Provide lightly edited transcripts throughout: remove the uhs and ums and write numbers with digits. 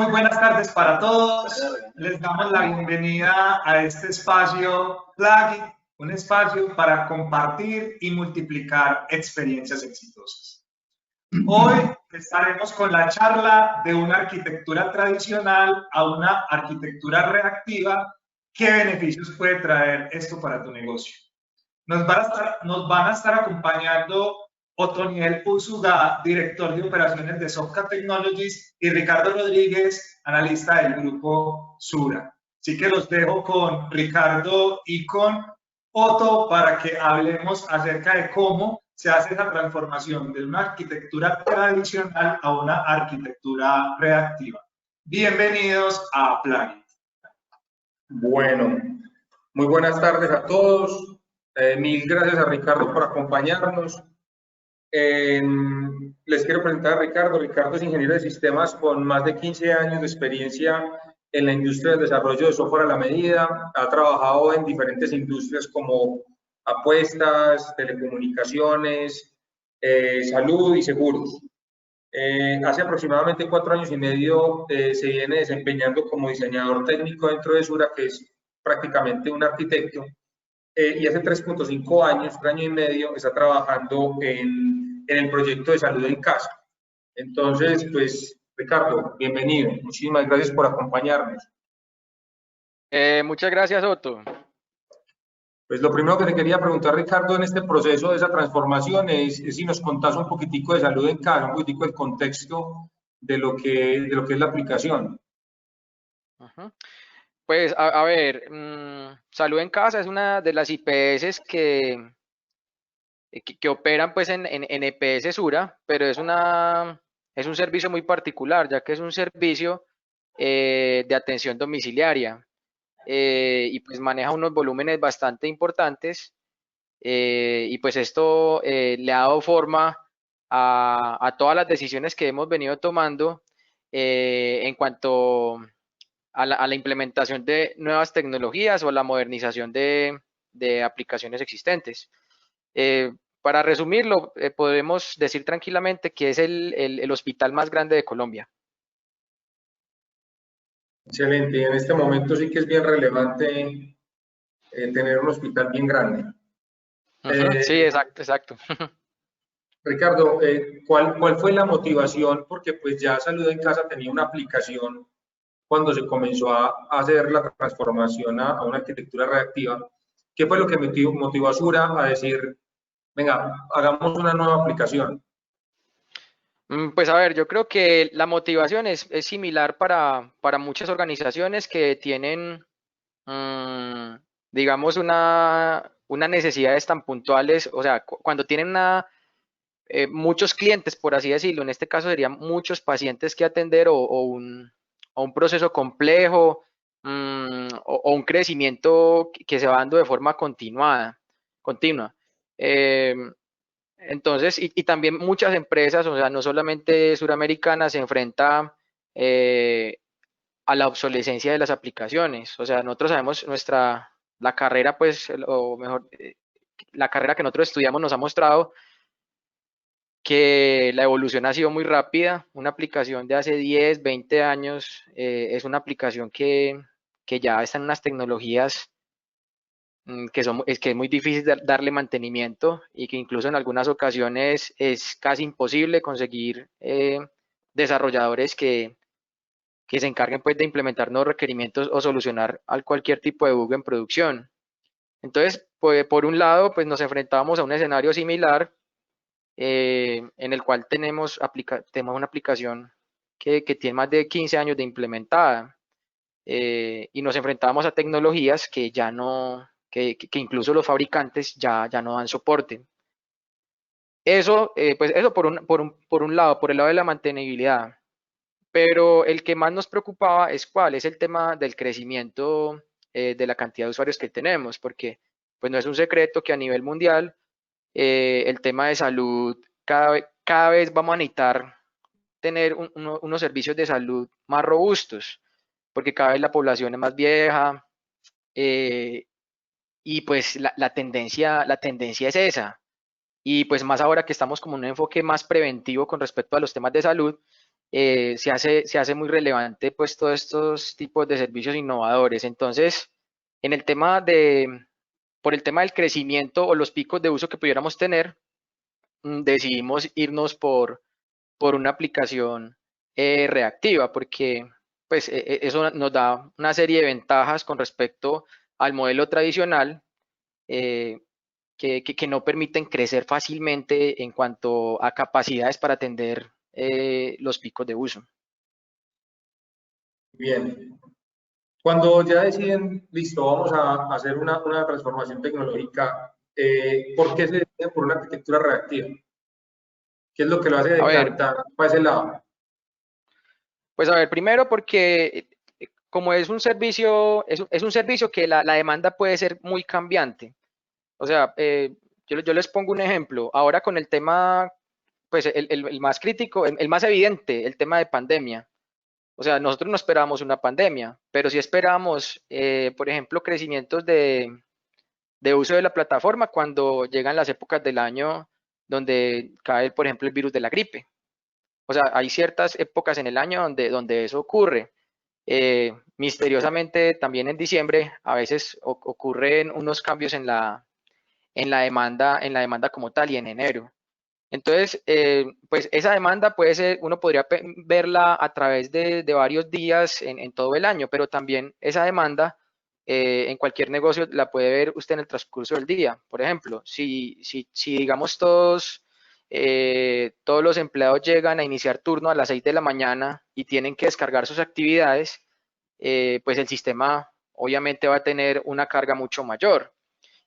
Muy buenas tardes para todos. Les damos la bienvenida a este espacio Plugit, un espacio para compartir y multiplicar experiencias exitosas. Hoy estaremos con la charla de una arquitectura tradicional a una arquitectura reactiva. ¿Qué beneficios puede traer esto para tu negocio? Nos van a estar acompañando Otoniel Usuga, director de operaciones de Sofca Technologies, y Ricardo Rodríguez, analista del grupo Sura. Así que los dejo con Ricardo y con Otto para que hablemos acerca de cómo se hace esa transformación de una arquitectura tradicional a una arquitectura reactiva. Bienvenidos a Plugit. Bueno, muy buenas tardes a todos. Mil gracias a Ricardo por acompañarnos. Les quiero presentar a Ricardo. Ricardo es ingeniero de sistemas con más de 15 años de experiencia en la industria del desarrollo de software a la medida. Ha trabajado en diferentes industrias como apuestas, telecomunicaciones, salud y seguros. Hace aproximadamente 4 años y medio se viene desempeñando como diseñador técnico dentro de Sura, que es prácticamente un arquitecto. Y hace 3.5 años, 1 año y medio, está trabajando en el proyecto de salud en casa. Entonces, pues, Ricardo, bienvenido. Muchísimas gracias por acompañarnos. Muchas gracias, Otto. Pues lo primero que te quería preguntar, Ricardo, en este proceso de esa transformación es si nos contás un poquitico de salud en casa, un poquitico del contexto de lo que es la aplicación. Pues, a ver, Salud en Casa es una de las IPS que operan pues en EPS Sura, pero es un servicio muy particular, ya que es un servicio de atención domiciliaria y pues maneja unos volúmenes bastante importantes y pues esto le ha dado forma a todas las decisiones que hemos venido tomando en cuanto a la implementación de nuevas tecnologías o la modernización de aplicaciones existentes. Para resumirlo, podemos decir tranquilamente que es el hospital más grande de Colombia. Excelente, y en este momento sí que es bien relevante tener un hospital bien grande. Sí, exacto. Ricardo, ¿cuál fue la motivación? Porque pues ya Salud en Casa tenía una aplicación cuando se comenzó a hacer la transformación a una arquitectura reactiva. ¿Qué fue lo que motivó a Sura a decir, venga, hagamos una nueva aplicación? Pues a ver, yo creo que la motivación es similar para muchas organizaciones que tienen, digamos, unas necesidades tan puntuales, o sea, cuando tienen muchos clientes, por así decirlo, en este caso serían muchos pacientes que atender o un proceso complejo o un crecimiento que se va dando de forma continua. Entonces, y también muchas empresas, o sea, no solamente suramericanas, se enfrenta a la obsolescencia de las aplicaciones. O sea, nosotros sabemos la carrera, pues, o mejor, la carrera que nosotros estudiamos nos ha mostrado que la evolución ha sido muy rápida. Una aplicación de hace 10, 20 años es una aplicación que ya está en unas tecnologías que es muy difícil darle mantenimiento y que incluso en algunas ocasiones es casi imposible conseguir desarrolladores que se encarguen pues de implementar nuevos requerimientos o solucionar cualquier tipo de bug en producción. Entonces, pues, por un lado, pues nos enfrentábamos a un escenario similar en el cual tenemos una aplicación que tiene más de 15 años de implementada y nos enfrentábamos a tecnologías que ya no, que incluso los fabricantes ya no dan soporte. Eso, pues eso por un lado, por el lado de la mantenibilidad. Pero el que más nos preocupaba es cuál es el tema del crecimiento de la cantidad de usuarios que tenemos, porque pues no es un secreto que a nivel mundial el tema de salud cada vez vamos a necesitar tener unos servicios de salud más robustos, porque cada vez la población es más vieja y pues la tendencia es esa. Y pues más ahora que estamos como en un enfoque más preventivo con respecto a los temas de salud, se hace muy relevante pues todos estos tipos de servicios innovadores. Entonces, en el tema por el tema del crecimiento o los picos de uso que pudiéramos tener, decidimos irnos por una aplicación reactiva, porque pues eso nos da una serie de ventajas con respecto al modelo tradicional, eh, que no permiten crecer fácilmente en cuanto a capacidades para atender los picos de uso. Bien. Cuando ya deciden, listo, vamos a hacer una transformación tecnológica, ¿por qué se deciden por una arquitectura reactiva? ¿Qué es lo que lo hace A ver, decantar para ese lado? pues a ver, primero porque como es un servicio, es un servicio que la demanda puede ser muy cambiante. O sea, yo les pongo un ejemplo. Ahora con el tema, pues el más crítico, el más evidente, el tema de pandemia. O sea, nosotros no esperábamos una pandemia, pero sí esperábamos, por ejemplo, crecimientos de uso de la plataforma cuando llegan las épocas del año donde cae, por ejemplo, el virus de la gripe. O sea, hay ciertas épocas en el año donde eso ocurre. Misteriosamente, también en diciembre, a veces ocurren unos cambios en la demanda como tal y en enero. Entonces, pues esa demanda puede ser, uno podría verla a través de varios días en todo el año, pero también esa demanda en cualquier negocio la puede ver usted en el transcurso del día. Por ejemplo, si digamos todos los empleados llegan a iniciar turno a las 6 de la mañana y tienen que descargar sus actividades, pues el sistema obviamente va a tener una carga mucho mayor.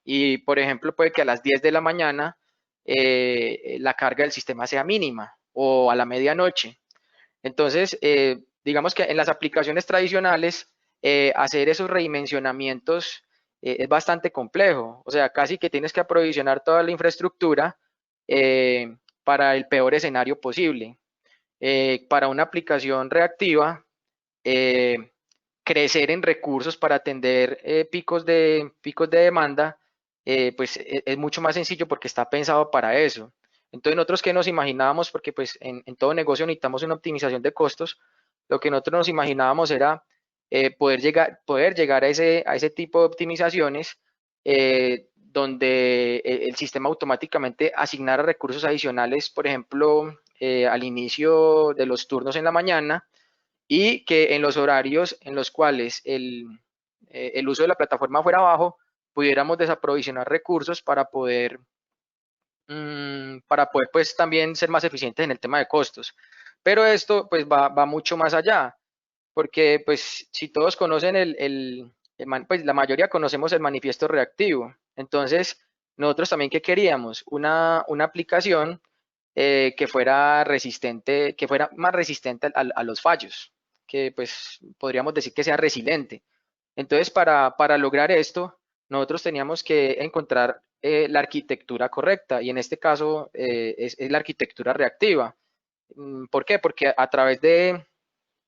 Y, por ejemplo, puede que a las 10 de la mañana la carga del sistema sea mínima o a la medianoche. Entonces, digamos que en las aplicaciones tradicionales, hacer esos redimensionamientos es bastante complejo. O sea, casi que tienes que aprovisionar toda la infraestructura para el peor escenario posible. Para una aplicación reactiva, eh, crecer en recursos para atender picos de demanda, pues es mucho más sencillo porque está pensado para eso. Entonces nosotros que nos imaginábamos, porque pues en todo negocio necesitamos una optimización de costos, lo que nosotros nos imaginábamos era poder llegar a ese tipo de optimizaciones donde el sistema automáticamente asignara recursos adicionales, por ejemplo, al inicio de los turnos en la mañana, y que en los horarios en los cuales el uso de la plataforma fuera bajo, pudiéramos desaprovisionar recursos para poder pues también ser más eficientes en el tema de costos. Pero esto pues va mucho más allá, porque pues si todos conocen pues la mayoría conocemos el manifiesto reactivo. Entonces, nosotros también ¿qué queríamos? Una aplicación que fuera resistente, que fuera más resistente a los fallos, que pues podríamos decir que sea resiliente. Entonces, para lograr esto, nosotros teníamos que encontrar la arquitectura correcta y en este caso es la arquitectura reactiva. ¿Por qué? Porque a través de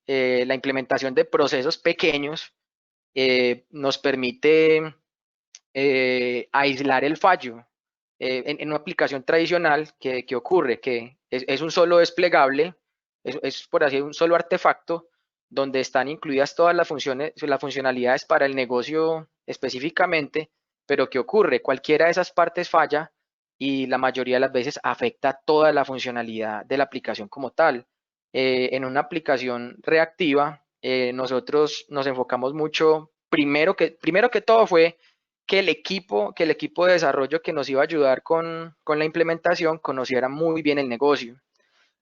la implementación de procesos pequeños nos permite aislar el fallo. En una aplicación tradicional, ¿qué ocurre? Que es un solo desplegable, es por así decirlo, un solo artefacto donde están incluidas todas las funciones, las funcionalidades para el negocio específicamente, pero ¿qué ocurre? Cualquiera de esas partes falla y la mayoría de las veces afecta toda la funcionalidad de la aplicación como tal. En una aplicación reactiva, nosotros nos enfocamos mucho, primero que todo fue que el equipo de desarrollo que nos iba a ayudar con la implementación conociera muy bien el negocio.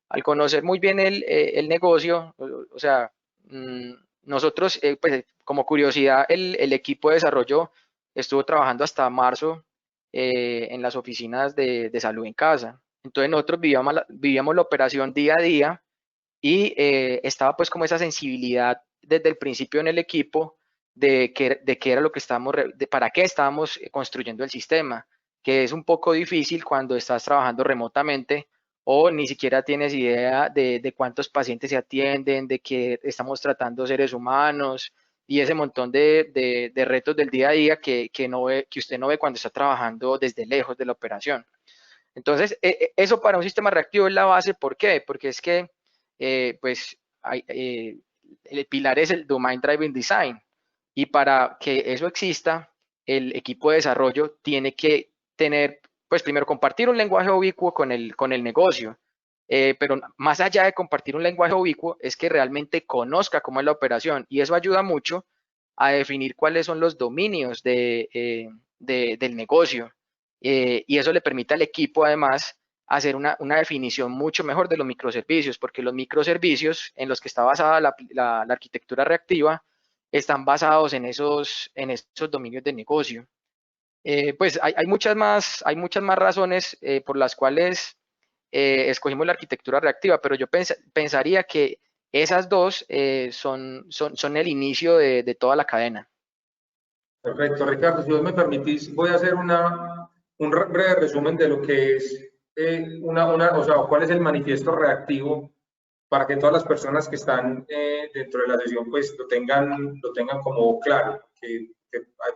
Al conocer muy bien el negocio, o sea, nosotros, pues como curiosidad, el equipo de desarrollo estuvo trabajando hasta marzo en las oficinas de salud en casa. Entonces nosotros vivíamos la operación día a día y estaba pues como esa sensibilidad desde el principio en el equipo de qué era lo que estábamos, para qué estábamos construyendo el sistema, que es un poco difícil cuando estás trabajando remotamente o ni siquiera tienes idea de cuántos pacientes se atienden, de que estamos tratando seres humanos y ese montón de retos del día a día que usted no ve cuando está trabajando desde lejos de la operación. Entonces, eso para un sistema reactivo es la base. ¿Por qué? Porque es que pues el pilar es el Domain Driven Design. Y para que eso exista, el equipo de desarrollo tiene que tener, pues primero compartir un lenguaje ubicuo con el negocio. Pero más allá de compartir un lenguaje ubicuo, es que realmente conozca cómo es la operación. Y eso ayuda mucho a definir cuáles son los dominios del negocio. Y eso le permite al equipo, además, hacer una definición mucho mejor de los microservicios, porque los microservicios en los que está basada la arquitectura reactiva están basados en esos dominios de negocio. Pues hay muchas más razones por las cuales escogimos la arquitectura reactiva, pero yo pensaría que esas dos son el inicio de toda la cadena. Perfecto, Ricardo, si vos me permitís, voy a hacer un breve resumen de lo que es o sea, cuál es el manifiesto reactivo para que todas las personas que están dentro de la sesión pues lo tengan como claro, que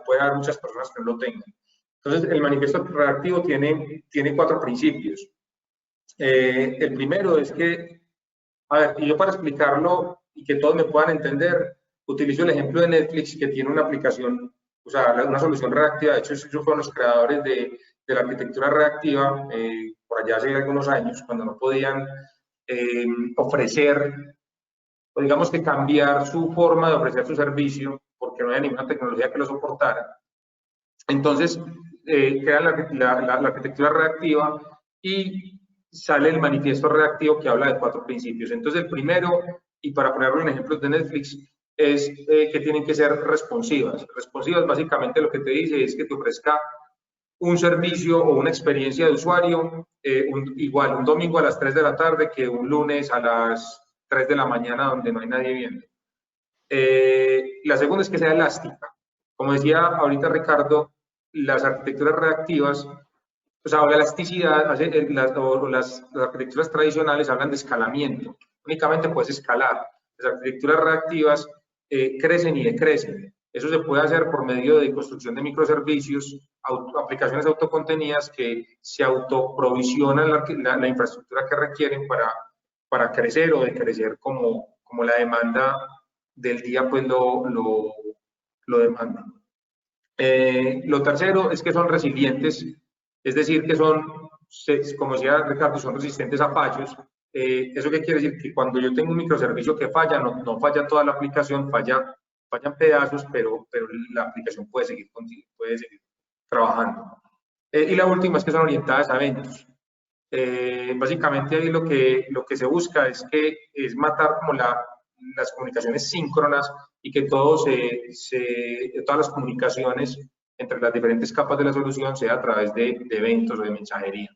puede haber muchas personas que no lo tengan. Entonces, el manifiesto reactivo tiene 4 principios. El primero es que, a ver, y yo para explicarlo y que todos me puedan entender, utilizo el ejemplo de Netflix, que tiene una aplicación, o sea, una solución reactiva. De hecho, ellos fueron los creadores de la arquitectura reactiva por allá hace algunos años, cuando no podían ofrecer, o digamos que cambiar su forma de ofrecer su servicio, porque no había ninguna tecnología que lo soportara. Entonces, crean la arquitectura reactiva y sale el manifiesto reactivo que habla de 4 principios. Entonces, el primero, y para ponerlo en ejemplos de Netflix, es que tienen que ser responsivas. Responsivas, básicamente, lo que te dice es que te ofrezca un servicio o una experiencia de usuario igual un domingo a las 3 de la tarde que un lunes a las 3 de la mañana donde no hay nadie viendo. La segunda es que sea elástica. Como decía ahorita Ricardo, las arquitecturas reactivas, o sea, la elasticidad, las arquitecturas tradicionales hablan de escalamiento. Únicamente puedes escalar. Las arquitecturas reactivas crecen y decrecen. Eso se puede hacer por medio de construcción de microservicios, aplicaciones autocontenidas que se autoprovisionan la infraestructura que requieren para crecer o decrecer como la demanda del día pues lo demanda. Lo tercero es que son resilientes, es decir, que son, como decía Ricardo, son resistentes a fallos. ¿Eso qué quiere decir? Que cuando yo tengo un microservicio que falla, no falla toda la aplicación, fallan pedazos, pero la aplicación puede seguir trabajando. Y la última es que son orientadas a eventos. Básicamente ahí lo que se busca es matar como las comunicaciones síncronas y que todas las comunicaciones entre las diferentes capas de la solución sea a través de eventos o de mensajería.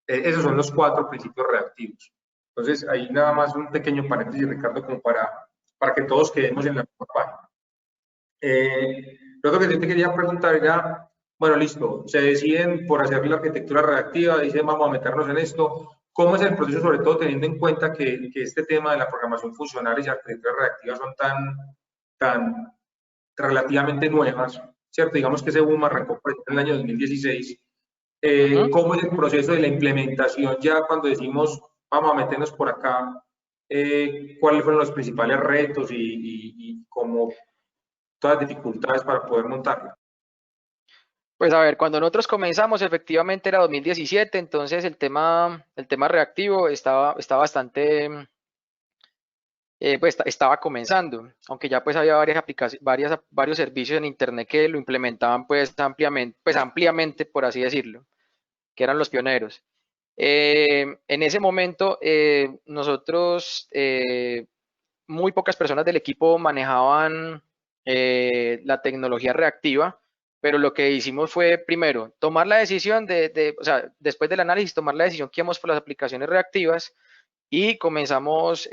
Esos son los 4 principios reactivos. Entonces, ahí nada más un pequeño paréntesis, Ricardo, como para que todos quedemos en la misma página. Lo que yo te quería preguntar era, bueno, listo, se deciden por hacer la arquitectura reactiva, dicen vamos a meternos en esto. ¿Cómo es el proceso, sobre todo teniendo en cuenta que este tema de la programación funcional y arquitectura reactiva son tan relativamente nuevas, ¿cierto? Digamos que ese boom arrancó en el año 2016. ¿Cómo es el proceso de la implementación ya cuando decimos vamos a meternos por acá? ¿Cuáles fueron los principales retos y cómo todas las dificultades para poder montarla? Pues a ver, cuando nosotros comenzamos, efectivamente era 2017, entonces el tema reactivo estaba bastante, pues estaba comenzando, aunque ya pues había varias aplicaciones, varios servicios en internet que lo implementaban pues ampliamente, por así decirlo, que eran los pioneros. En ese momento, nosotros, muy pocas personas del equipo manejaban la tecnología reactiva, pero lo que hicimos fue, primero, tomar la decisión o sea, después del análisis, tomar la decisión que íbamos por las aplicaciones reactivas y comenzamos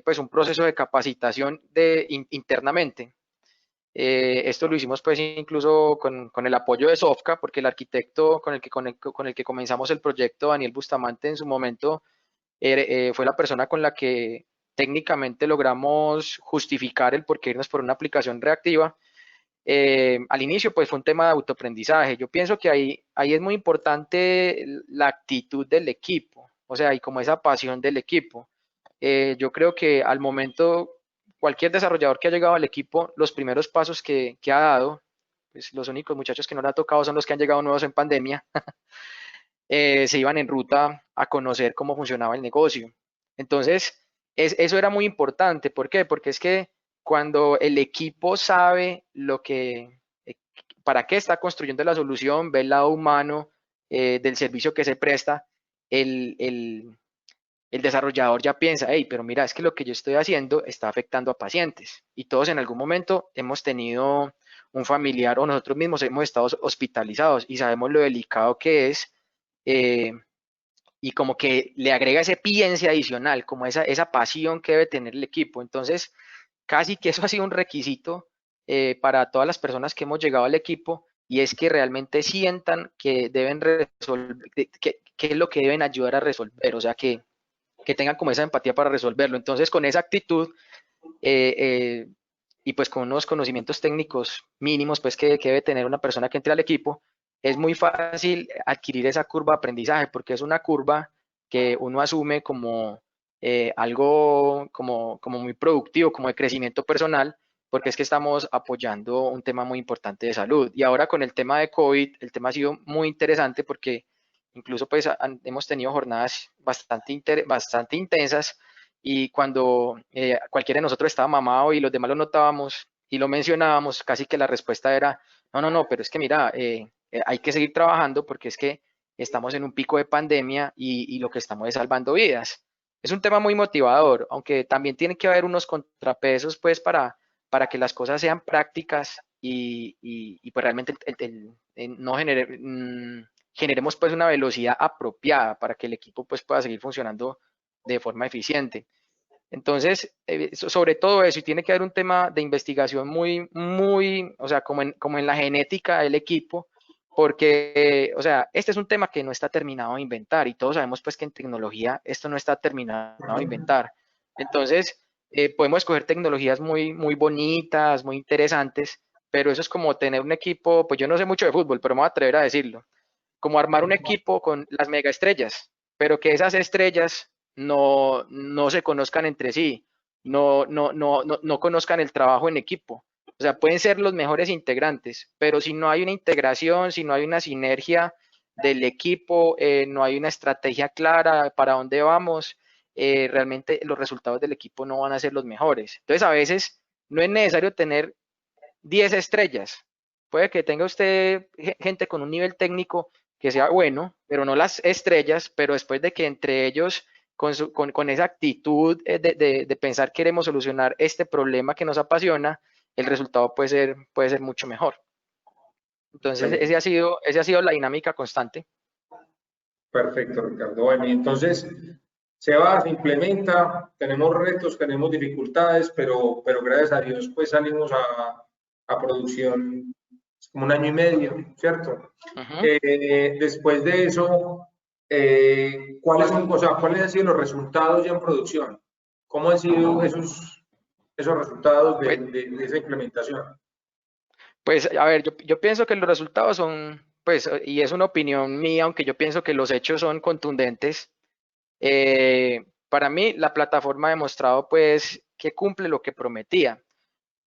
pues un proceso de capacitación internamente. Esto lo himos pues incluso con el apoyo de Sofca, porque el arquitecto con el que comenzamos el proyecto, Daniel Bustamante, en su momento fue la persona con la que técnicamente logramos justificar el por qué irnos por una aplicación reactiva. Al inicio pues fue un tema de autoaprendizaje. Yo pienso que ahí es muy importante la actitud del equipo, o sea, y como esa pasión del equipo. yo creo que al momento, cualquier desarrollador que ha llegado al equipo, los primeros pasos que ha dado, pues los únicos muchachos que no le ha tocado son los que han llegado nuevos en pandemia, se iban en ruta a conocer cómo funcionaba el negocio. Entonces, eso era muy importante. ¿Por qué? Porque es que cuando el equipo sabe para qué está construyendo la solución, ve el lado humano del servicio que se presta, el desarrollador ya piensa, hey, pero mira, es que lo que yo estoy haciendo está afectando a pacientes. Y todos en algún momento hemos tenido un familiar o nosotros mismos hemos estado hospitalizados y sabemos lo delicado que es, eh, y como que le agrega ese piense adicional, como esa pasión que debe tener el equipo. Entonces, casi que eso ha sido un requisito para todas las personas que hemos llegado al equipo, y es que realmente sientan que deben resolver, que es lo que deben ayudar a resolver, o sea, que tengan como esa empatía para resolverlo. Entonces, con esa actitud eh, eh, y pues con unos conocimientos técnicos mínimos pues que debe tener una persona que entre al equipo, es muy fácil adquirir esa curva de aprendizaje, porque es una curva que uno asume como algo como muy productivo, como de crecimiento personal, porque es que estamos apoyando un tema muy importante de salud. Y ahora con el tema de COVID, el tema ha sido muy interesante porque incluso pues hemos tenido jornadas bastante intensas, y cuando cualquiera de nosotros estaba mamado y los demás lo notábamos y lo mencionábamos, casi que la respuesta era, no, no, no, pero es que mira, hay que seguir trabajando porque es que estamos en un pico de pandemia y lo que estamos es salvando vidas. Es un tema muy motivador, aunque también tiene que haber unos contrapesos pues para que las cosas sean prácticas y pues realmente no generemos pues una velocidad apropiada para que el equipo pues pueda seguir funcionando de forma eficiente. Entonces, sobre todo eso, y tiene que haber un tema de investigación muy, o sea, como en la genética del equipo, porque, o sea, este es un tema que no está terminado de inventar, y todos sabemos pues que en tecnología esto no está terminado de inventar. Entonces, podemos escoger tecnologías muy bonitas, muy interesantes, pero eso es como tener un equipo, pues yo no sé mucho de fútbol, pero me voy a atrever a decirlo, como armar un equipo con las mega estrellas, pero que esas estrellas no se conozcan entre sí, no conozcan el trabajo en equipo. O sea, pueden ser los mejores integrantes, pero si no hay una integración, si no hay una sinergia del equipo, no hay una estrategia clara para dónde vamos, realmente los resultados del equipo no van a ser los mejores. Entonces, a veces no es necesario tener 10 estrellas. Puede que tenga usted gente con un nivel técnico que sea bueno, pero no las estrellas, pero después de que entre ellos, con esa actitud de pensar queremos solucionar este problema que nos apasiona, el resultado puede ser mucho mejor. Entonces, esa ha sido la dinámica constante. Perfecto, Ricardo. Bueno, y entonces se implementa, tenemos retos, tenemos dificultades, pero gracias a Dios pues salimos a producción como 1 año y medio, ¿cierto? Después de eso, ¿cuáles han sido los resultados ya en producción? ¿Cómo han sido esos resultados de esa implementación? Pues, a ver, yo pienso que los resultados son, pues, y es una opinión mía, aunque yo pienso que los hechos son contundentes. Para mí, la plataforma ha demostrado, pues, que cumple lo que prometía,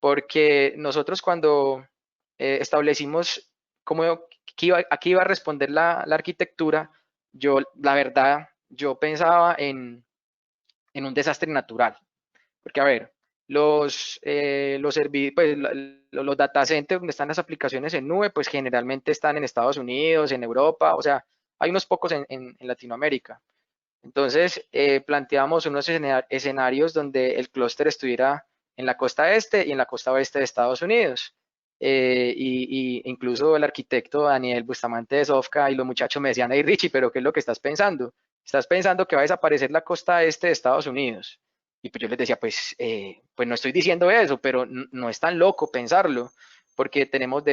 porque nosotros cuando establecimos cómo, a qué iba a responder la arquitectura, la verdad, yo pensaba en un desastre natural. Porque, a ver, los data centers donde están las aplicaciones en nube, pues generalmente están en Estados Unidos, en Europa, o sea, hay unos pocos en Latinoamérica. Entonces, planteamos unos escenarios donde el clúster estuviera en la costa este y en la costa oeste de Estados Unidos. Y incluso el arquitecto Daniel Bustamante de Sofca y los muchachos me decían, hey Richie, pero ¿qué es lo que estás pensando? Estás pensando que va a desaparecer la costa este de Estados Unidos. Y pues yo les decía, pues no estoy diciendo eso, pero no es tan loco pensarlo, porque tenemos,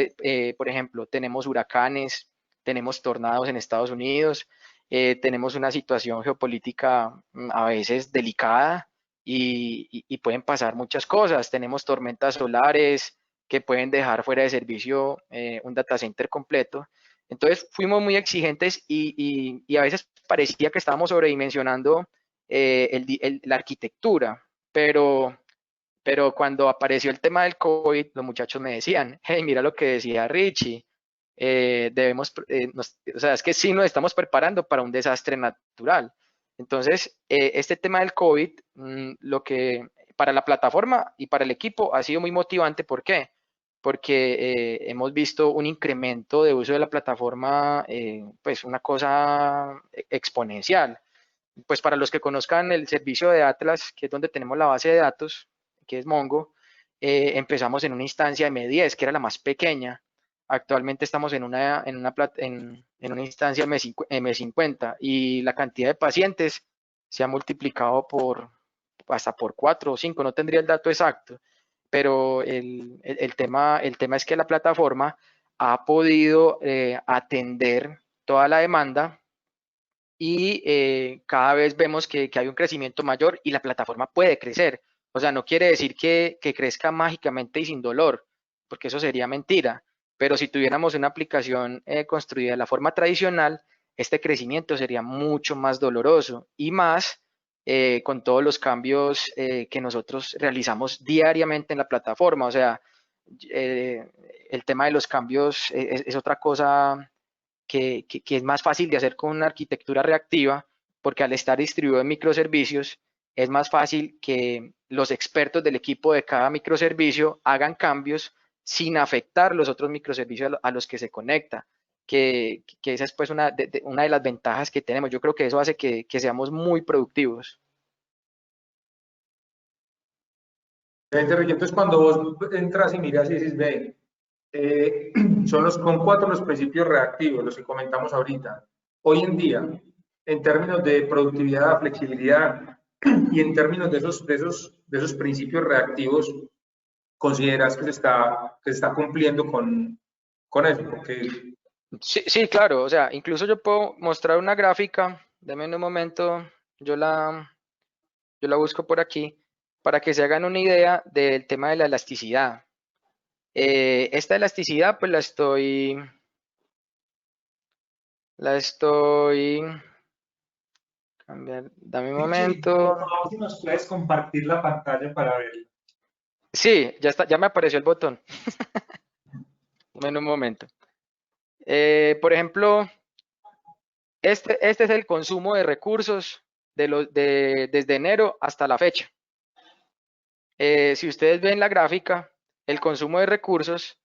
por ejemplo, tenemos huracanes, tenemos tornados en Estados Unidos, tenemos una situación geopolítica a veces delicada y pueden pasar muchas cosas. Tenemos tormentas solares que pueden dejar fuera de servicio un data center completo. Entonces fuimos muy exigentes y a veces parecía que estábamos sobredimensionando la arquitectura, pero cuando apareció el tema del COVID, los muchachos me decían, hey, mira lo que decía Richie, o sea, es que sí nos estamos preparando para un desastre natural. Entonces, este tema del COVID, lo que para la plataforma y para el equipo ha sido muy motivante. ¿Por qué? Porque hemos visto un incremento de uso de la plataforma, pues una cosa exponencial. Pues para los que conozcan el servicio de Atlas, que es donde tenemos la base de datos, que es Mongo, empezamos en una instancia de M10, que era la más pequeña. Actualmente estamos en una instancia M50 y la cantidad de pacientes se ha multiplicado hasta por 4 o 5, no tendría el dato exacto, pero el tema es que la plataforma ha podido atender toda la demanda y cada vez vemos que hay un crecimiento mayor y la plataforma puede crecer. O sea, no quiere decir que crezca mágicamente y sin dolor, porque eso sería mentira. Pero si tuviéramos una aplicación construida de la forma tradicional, este crecimiento sería mucho más doloroso y más con todos los cambios que nosotros realizamos diariamente en la plataforma. O sea, el tema de los cambios es otra cosa que es más fácil de hacer con una arquitectura reactiva, porque al estar distribuido en microservicios, es más fácil que los expertos del equipo de cada microservicio hagan cambios sin afectar los otros microservicios a los que se conecta, que esa es pues una de las ventajas que tenemos. Yo creo que eso hace que seamos muy productivos. Entonces, cuando vos entras y miras y dices, ve, son 4 los principios reactivos, los que comentamos ahorita. Hoy en día, en términos de productividad, flexibilidad y en términos de esos principios reactivos, ¿consideras que se está cumpliendo con eso? Porque... Sí, claro, o sea, incluso yo puedo mostrar una gráfica, dame un momento, yo la busco por aquí, para que se hagan una idea del tema de la elasticidad. Esta elasticidad pues la estoy cambiar, dame un momento. Si nos puedes compartir la pantalla para verlo. Sí, ya está, ya me apareció el botón. En un momento. Por ejemplo, este es el consumo de recursos desde enero hasta la fecha. Si ustedes ven la gráfica, el consumo de recursos,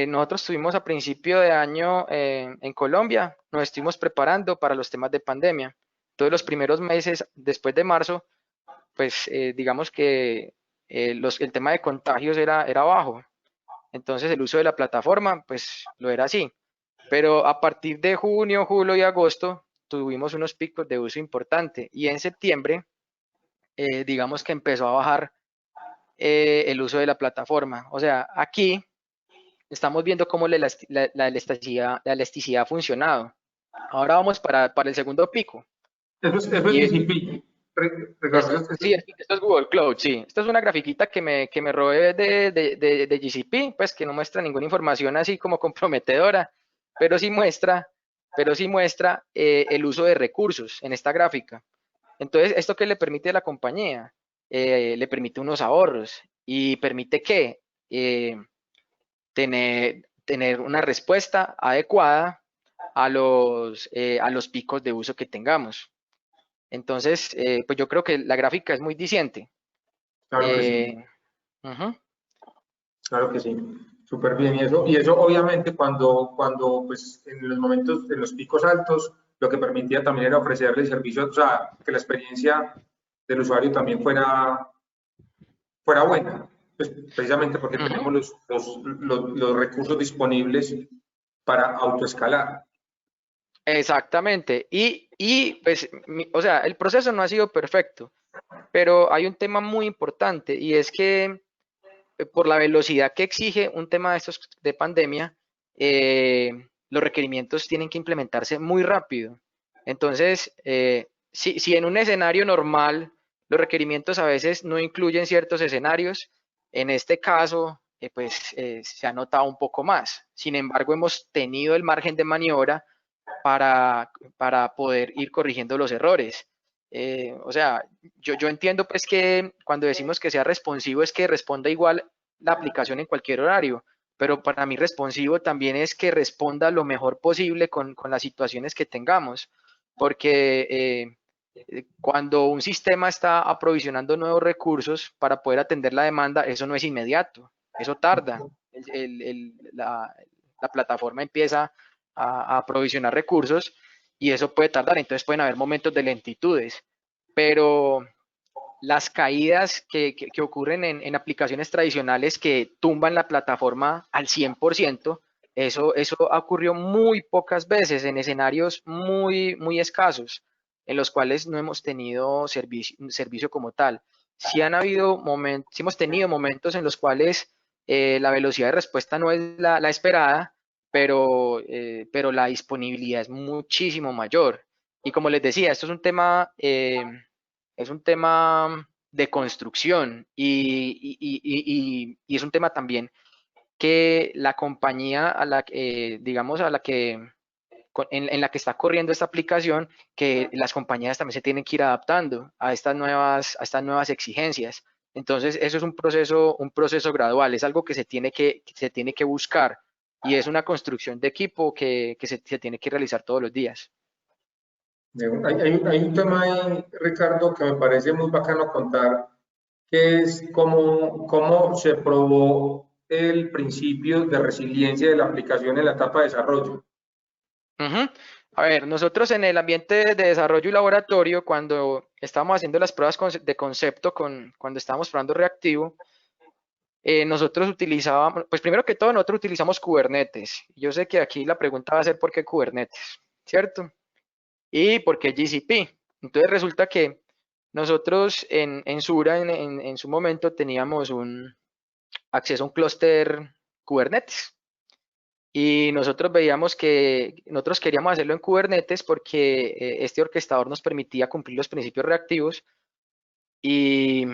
nosotros estuvimos a principio de año en Colombia, nos estuvimos preparando para los temas de pandemia. Todos los primeros meses después de marzo, pues digamos que el tema de contagios era bajo. Entonces el uso de la plataforma, pues lo era así. Pero a partir de junio, julio y agosto tuvimos unos picos de uso importante y en septiembre, digamos que empezó a bajar el uso de la plataforma. O sea, aquí estamos viendo cómo la elasticidad ha funcionado. Ahora vamos para el segundo pico. Eso es GCP. Sí, esto es Google Cloud, sí. Esto es una grafiquita que me robé de GCP, pues que no muestra ninguna información así como comprometedora, pero sí muestra el uso de recursos en esta gráfica. Entonces, ¿esto qué le permite a la compañía? Le permite unos ahorros y permite que tener una respuesta adecuada a los picos de uso que tengamos. Entonces, pues yo creo que la gráfica es muy diciente. Claro que sí. Claro que sí. Súper bien. Y eso obviamente cuando pues en los momentos, en los picos altos, lo que permitía también era ofrecerle servicios, o sea, que la experiencia del usuario también fuera buena, pues precisamente porque tenemos los recursos disponibles para autoescalar. Exactamente. Y pues, o sea, el proceso no ha sido perfecto, pero hay un tema muy importante y es que por la velocidad que exige un tema de estos de pandemia, los requerimientos tienen que implementarse muy rápido. Entonces, si en un escenario normal los requerimientos a veces no incluyen ciertos escenarios, en este caso, pues se ha notado un poco más. Sin embargo, hemos tenido el margen de maniobra para poder ir corrigiendo los errores. O sea, yo entiendo pues que cuando decimos que sea responsivo es que responda igual la aplicación en cualquier horario, pero para mí responsivo también es que responda lo mejor posible con las situaciones que tengamos, porque cuando un sistema está aprovisionando nuevos recursos para poder atender la demanda, eso no es inmediato, eso tarda. La plataforma empieza a aprovisionar recursos y eso puede tardar, entonces pueden haber momentos de lentitudes, pero las caídas que ocurren en aplicaciones tradicionales que tumban la plataforma al 100%, eso ocurrió muy pocas veces en escenarios muy escasos, en los cuales no hemos tenido servicio como tal. Sí hemos tenido momentos en los cuales la velocidad de respuesta no es la esperada, pero la disponibilidad es muchísimo mayor. Y como les decía, esto es un tema de construcción y es un tema también que la compañía a la que, digamos, en la que está corriendo esta aplicación, que las compañías también se tienen que ir adaptando a estas nuevas exigencias. Entonces, eso es un proceso gradual, es algo que se tiene que buscar y es una construcción de equipo que se tiene que realizar todos los días. Hay un tema ahí, Ricardo, que me parece muy bacano contar, que es cómo se probó el principio de resiliencia de la aplicación en la etapa de desarrollo. A ver, nosotros en el ambiente de desarrollo y laboratorio, cuando estábamos haciendo las pruebas de concepto, cuando estábamos probando reactivo, nosotros utilizábamos, pues primero que todo, nosotros utilizamos Kubernetes. Yo sé que aquí la pregunta va a ser ¿por qué Kubernetes? ¿Cierto? ¿Y por qué GCP? Entonces resulta que nosotros en Sura, en su momento, teníamos acceso a un clúster Kubernetes. Y nosotros veíamos que nosotros queríamos hacerlo en Kubernetes porque este orquestador nos permitía cumplir los principios reactivos y,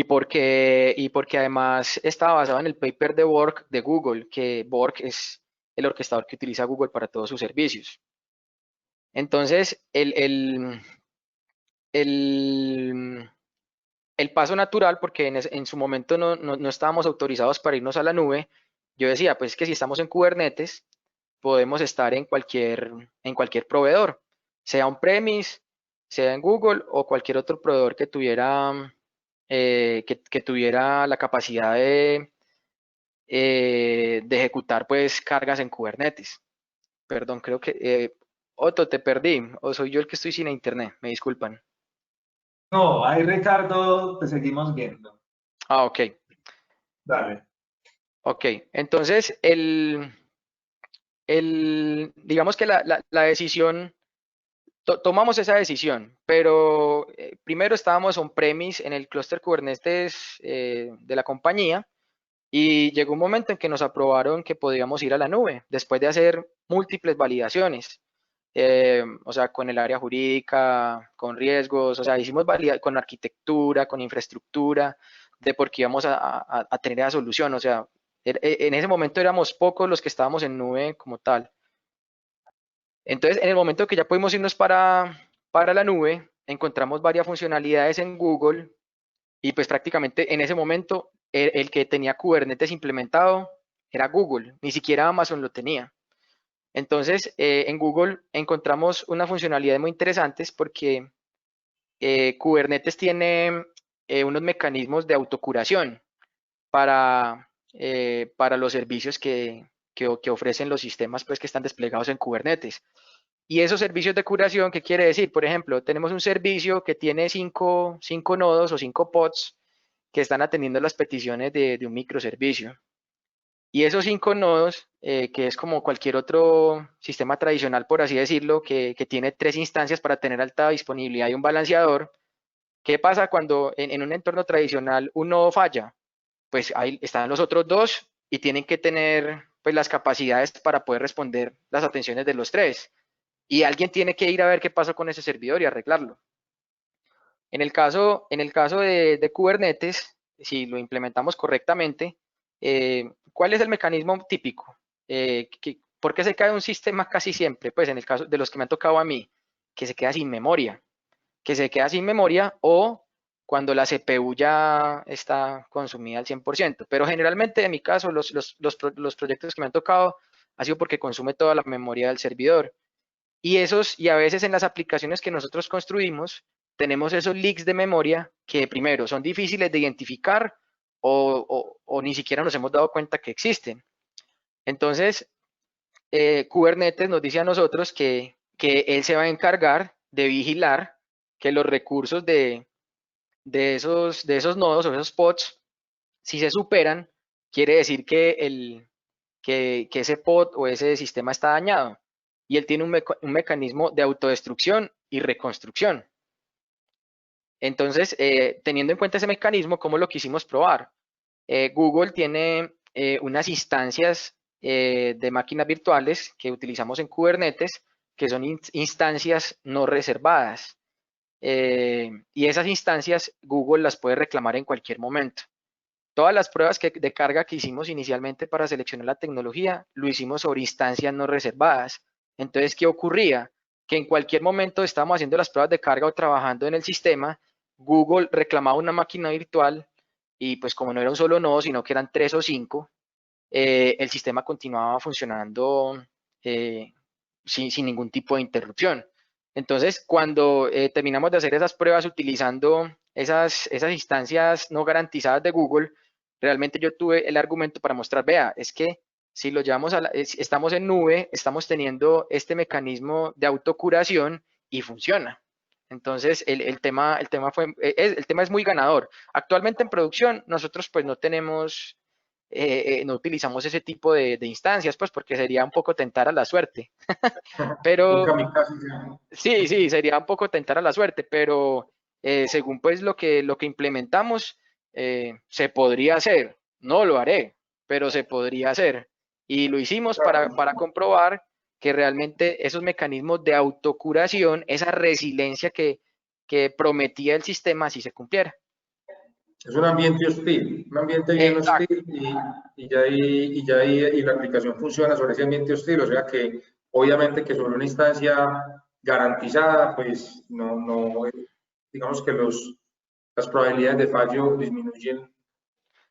porque además estaba basado en el paper de Borg de Google, que Borg es el orquestador que utiliza Google para todos sus servicios. Entonces, el paso natural, porque en su momento no estábamos autorizados para irnos a la nube, yo decía, pues es que si estamos en Kubernetes, podemos estar en cualquier proveedor, sea on-premise, sea en Google o cualquier otro proveedor que tuviera, que tuviera la capacidad de ejecutar pues cargas en Kubernetes. Perdón, creo que Otto, te perdí, o soy yo el que estoy sin internet, me disculpan. No, ahí Ricardo, te seguimos viendo. Ah, ok. Dale. Ok, entonces digamos que la decisión, tomamos esa decisión, pero primero estábamos on-premise en el clúster Kubernetes de la compañía y llegó un momento en que nos aprobaron que podíamos ir a la nube después de hacer múltiples validaciones. O sea, con el área jurídica, con riesgos, o sea, hicimos con arquitectura, con infraestructura, de por qué íbamos a tener esa solución. O sea, en ese momento éramos pocos los que estábamos en nube como tal. Entonces, en el momento que ya pudimos irnos para la nube, encontramos varias funcionalidades en Google y pues prácticamente en ese momento el que tenía Kubernetes implementado era Google, ni siquiera Amazon lo tenía. Entonces, en Google encontramos unas funcionalidades muy interesantes porque Kubernetes tiene unos mecanismos de autocuración para los servicios que ofrecen los sistemas pues, que están desplegados en Kubernetes. Y esos servicios de curación, ¿qué quiere decir? Por ejemplo, tenemos un servicio que tiene cinco nodos o 5 pods que están atendiendo las peticiones de un microservicio. Y esos 5 nodos, que es como cualquier otro sistema tradicional, por así decirlo, que tiene 3 instancias para tener alta disponibilidad y un balanceador, ¿qué pasa cuando en un entorno tradicional un nodo falla? Pues ahí están los otros 2 y tienen que tener pues, las capacidades para poder responder las atenciones de los 3. Y alguien tiene que ir a ver qué pasó con ese servidor y arreglarlo. En el caso de Kubernetes, si lo implementamos correctamente, ¿cuál es el mecanismo típico? ¿Por qué se cae un sistema casi siempre? Pues en el caso de los que me han tocado a mí, que se queda sin memoria. que se queda sin memoria o cuando la CPU ya está consumida al 100%. Pero generalmente en mi caso los proyectos que me han tocado ha sido porque consume toda la memoria del servidor. Y a veces en las aplicaciones que nosotros construimos, tenemos esos leaks de memoria que primero son difíciles de identificar o ni siquiera nos hemos dado cuenta que existen. Entonces, Kubernetes nos dice a nosotros que él se va a encargar de vigilar que los recursos de esos nodos o esos pods, si se superan, quiere decir que ese pod o ese sistema está dañado. Y él tiene un mecanismo de autodestrucción y reconstrucción. Entonces, teniendo en cuenta ese mecanismo, ¿cómo lo quisimos probar? Google tiene unas instancias de máquinas virtuales que utilizamos en Kubernetes, que son instancias no reservadas. Y esas instancias Google las puede reclamar en cualquier momento. Todas las pruebas de carga que hicimos inicialmente para seleccionar la tecnología, lo hicimos sobre instancias no reservadas. Entonces, ¿qué ocurría? Que en cualquier momento estábamos haciendo las pruebas de carga o trabajando en el sistema, Google reclamaba una máquina virtual y pues como no era un solo nodo, sino que eran 3 o 5, el sistema continuaba funcionando sin ningún tipo de interrupción. Entonces, cuando terminamos de hacer esas pruebas utilizando esas instancias no garantizadas de Google, realmente yo tuve el argumento para mostrar, vea, es que si lo llevamos estamos en nube, estamos teniendo este mecanismo de autocuración y funciona. Entonces, el tema es muy ganador. Actualmente en producción, nosotros pues no tenemos, no utilizamos ese tipo de instancias, pues porque sería un poco tentar a la suerte. Pero sí, sería un poco tentar a la suerte, pero según pues lo que implementamos, se podría hacer. No lo haré, pero se podría hacer. Y lo hicimos para comprobar que realmente esos mecanismos de autocuración, esa resiliencia que prometía el sistema, sí se cumpliera. Es un ambiente hostil, un ambiente bien hostil y la aplicación funciona sobre ese ambiente hostil, o sea que obviamente que sobre una instancia garantizada, pues no digamos que las probabilidades de fallo disminuyen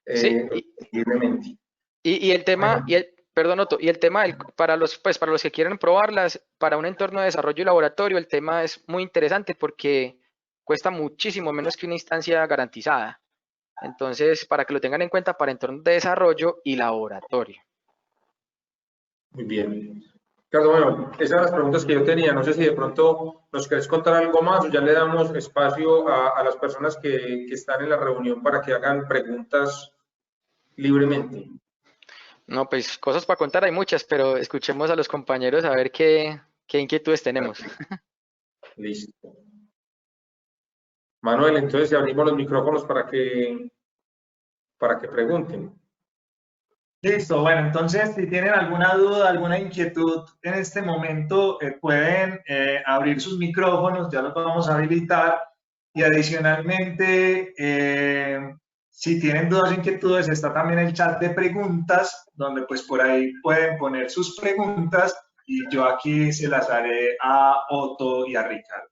sensiblemente. Y el tema, perdón, Otto, y el tema para los que quieren probarlas, para un entorno de desarrollo y laboratorio, el tema es muy interesante porque cuesta muchísimo menos que una instancia garantizada. Entonces, para que lo tengan en cuenta para entornos de desarrollo y laboratorio. Muy bien. Ricardo, bueno, esas son las preguntas que yo tenía. No sé si de pronto nos querés contar algo más o ya le damos espacio a las personas que están en la reunión para que hagan preguntas libremente. No, pues cosas para contar hay muchas, pero escuchemos a los compañeros a ver qué inquietudes tenemos. Listo. Manuel, entonces abrimos los micrófonos para que pregunten. Listo, bueno, entonces si tienen alguna duda, alguna inquietud en este momento, pueden abrir sus micrófonos, ya los vamos a habilitar. Y adicionalmente, si tienen dudas o inquietudes, está también el chat de preguntas, donde pues por ahí pueden poner sus preguntas y yo aquí se las haré a Otto y a Ricardo.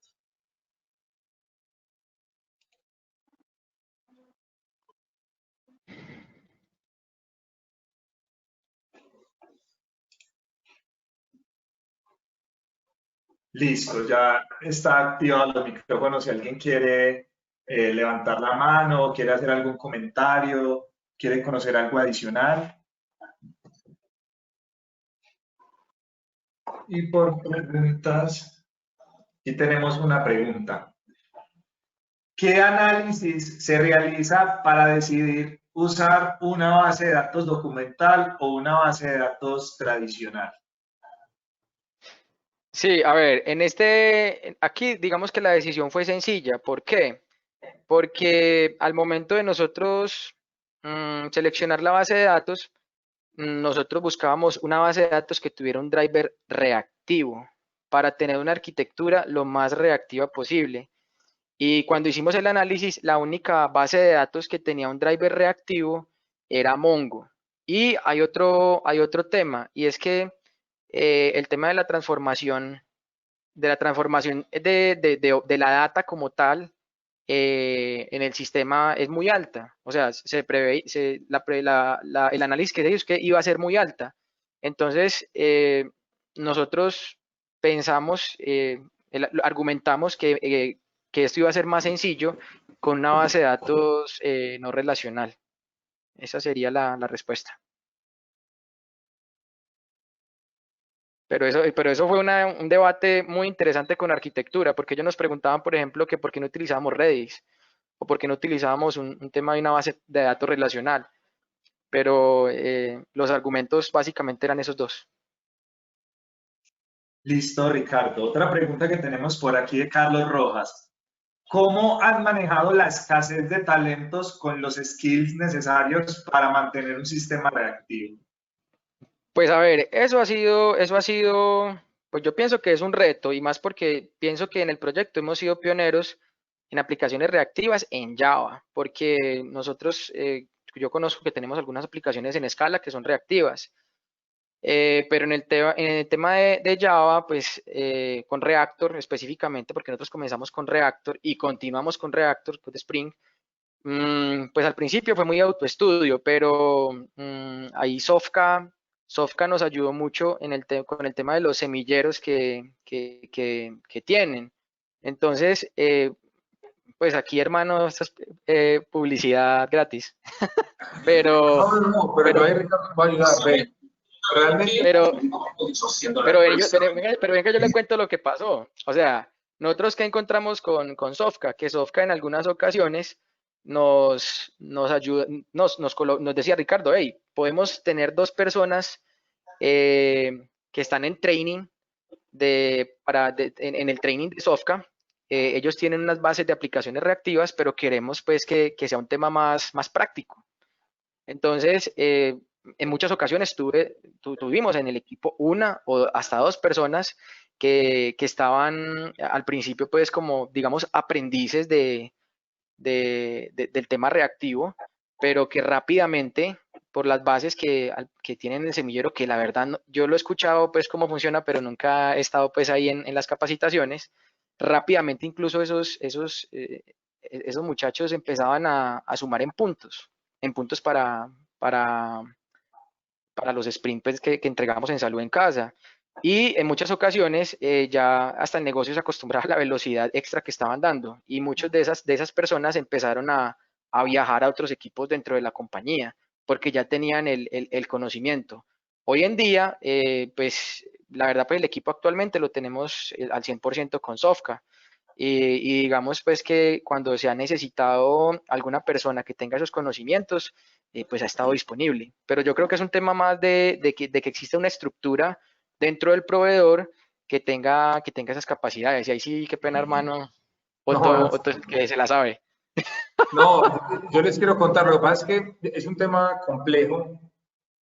Listo, ya está activado los micrófonos. Si alguien quiere levantar la mano, quiere hacer algún comentario, quiere conocer algo adicional. Y por preguntas, aquí tenemos una pregunta. ¿Qué análisis se realiza para decidir usar una base de datos documental o una base de datos tradicional? Sí, a ver, aquí digamos que la decisión fue sencilla. ¿Por qué? Porque al momento de nosotros seleccionar la base de datos, nosotros buscábamos una base de datos que tuviera un driver reactivo para tener una arquitectura lo más reactiva posible. Y cuando hicimos el análisis, la única base de datos que tenía un driver reactivo era Mongo. Y hay otro tema, y es que el tema de la transformación la transformación de la data como tal en el sistema es muy alta. O sea, se prevé, el análisis que se hizo es que iba a ser muy alta. Entonces, nosotros pensamos, argumentamos que esto iba a ser más sencillo con una base de datos no relacional. Esa sería la respuesta. Pero eso fue un debate muy interesante con arquitectura, porque ellos nos preguntaban, por ejemplo, que por qué no utilizábamos Redis o por qué no utilizábamos un tema de una base de datos relacional. Pero los argumentos básicamente eran esos dos. Listo, Ricardo. Otra pregunta que tenemos por aquí de Carlos Rojas. ¿Cómo han manejado la escasez de talentos con los skills necesarios para mantener un sistema reactivo? Pues a ver, eso ha sido, pues yo pienso que es un reto y más porque pienso que en el proyecto hemos sido pioneros en aplicaciones reactivas en Java, porque nosotros, yo conozco que tenemos algunas aplicaciones en Scala que son reactivas, pero en el tema de Java, pues con Reactor específicamente, porque nosotros comenzamos con Reactor y continuamos con Reactor, con Spring, pues al principio fue muy autoestudio, pero ahí Sofka nos ayudó mucho con el tema de los semilleros que tienen. Entonces, pues aquí, hermano, esto es publicidad gratis. pero, pero ahí Ricardo va a ayudar. pero venga, yo le cuento lo que pasó. O sea, nosotros que encontramos con Sofka, que Sofka en algunas ocasiones nos decía Ricardo, hey, podemos tener dos personas que están en training en el training de Sofka. Ellos tienen unas bases de aplicaciones reactivas, pero queremos pues que sea un tema más práctico. Entonces, en muchas ocasiones tuvimos en el equipo una o hasta dos personas que estaban al principio pues como digamos aprendices del tema reactivo, pero que rápidamente por las bases que tienen el semillero, que la verdad yo lo he escuchado pues cómo funciona, pero nunca he estado pues ahí en las capacitaciones, rápidamente incluso esos muchachos empezaban a sumar en puntos para los sprints que entregamos en Salud en Casa. Y en muchas ocasiones ya hasta el negocio se acostumbraba a la velocidad extra que estaban dando y muchas de esas personas empezaron a viajar a otros equipos dentro de la compañía porque ya tenían el conocimiento. Hoy en día, pues la verdad, pues el equipo actualmente lo tenemos al 100% con Sofka. Y digamos pues que cuando se ha necesitado alguna persona que tenga esos conocimientos, pues ha estado disponible. Pero yo creo que es un tema más de que exista una estructura dentro del proveedor que tenga esas capacidades. Y ahí sí, qué pena, hermano, Otto que se la sabe. No, yo les quiero contar, lo que pasa es que es un tema complejo,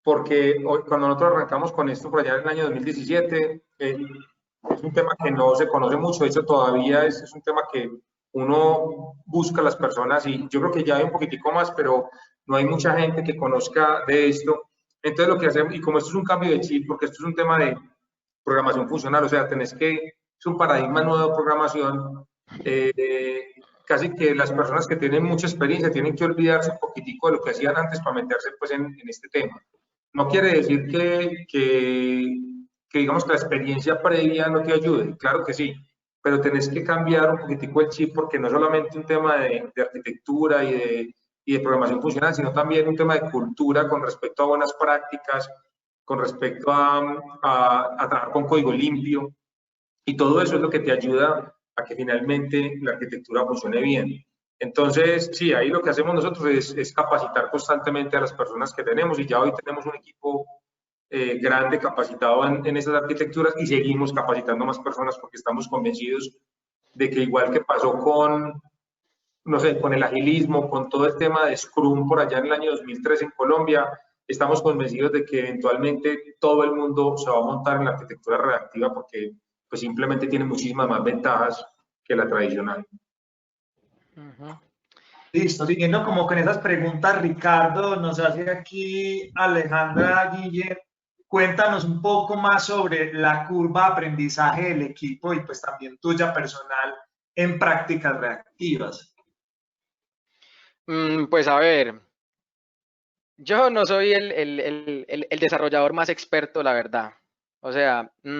porque cuando nosotros arrancamos con esto por allá en el año 2017, es un tema que no se conoce mucho, de hecho todavía es un tema que uno busca a las personas y yo creo que ya hay un poquitico más, pero no hay mucha gente que conozca de esto. Entonces lo que hacemos, y como esto es un cambio de chip, porque esto es un tema de programación funcional, o sea, es un paradigma nuevo de programación, casi que las personas que tienen mucha experiencia tienen que olvidarse un poquitico de lo que hacían antes para meterse pues en este tema. No quiere decir que digamos que la experiencia previa no te ayude, claro que sí, pero tenés que cambiar un poquitico el chip porque no es solamente un tema de arquitectura y de programación funcional, sino también un tema de cultura con respecto a buenas prácticas, con respecto a trabajar con código limpio, y todo eso es lo que te ayuda a que finalmente la arquitectura funcione bien. Entonces, sí, ahí lo que hacemos nosotros es capacitar constantemente a las personas que tenemos y ya hoy tenemos un equipo grande capacitado en esas arquitecturas y seguimos capacitando más personas porque estamos convencidos de que igual que pasó con, no sé, con el agilismo, con todo el tema de Scrum por allá en el año 2003 en Colombia, estamos convencidos de que eventualmente todo el mundo se va a montar en la arquitectura reactiva porque pues simplemente tiene muchísimas más ventajas que la tradicional. Listo, siguiendo como con esas preguntas, Ricardo, nos hace aquí Alejandra Guille, Cuéntanos un poco más sobre la curva de aprendizaje del equipo y pues también tuya personal en prácticas reactivas. Pues a ver, yo no soy el desarrollador más experto, la verdad. O sea, yo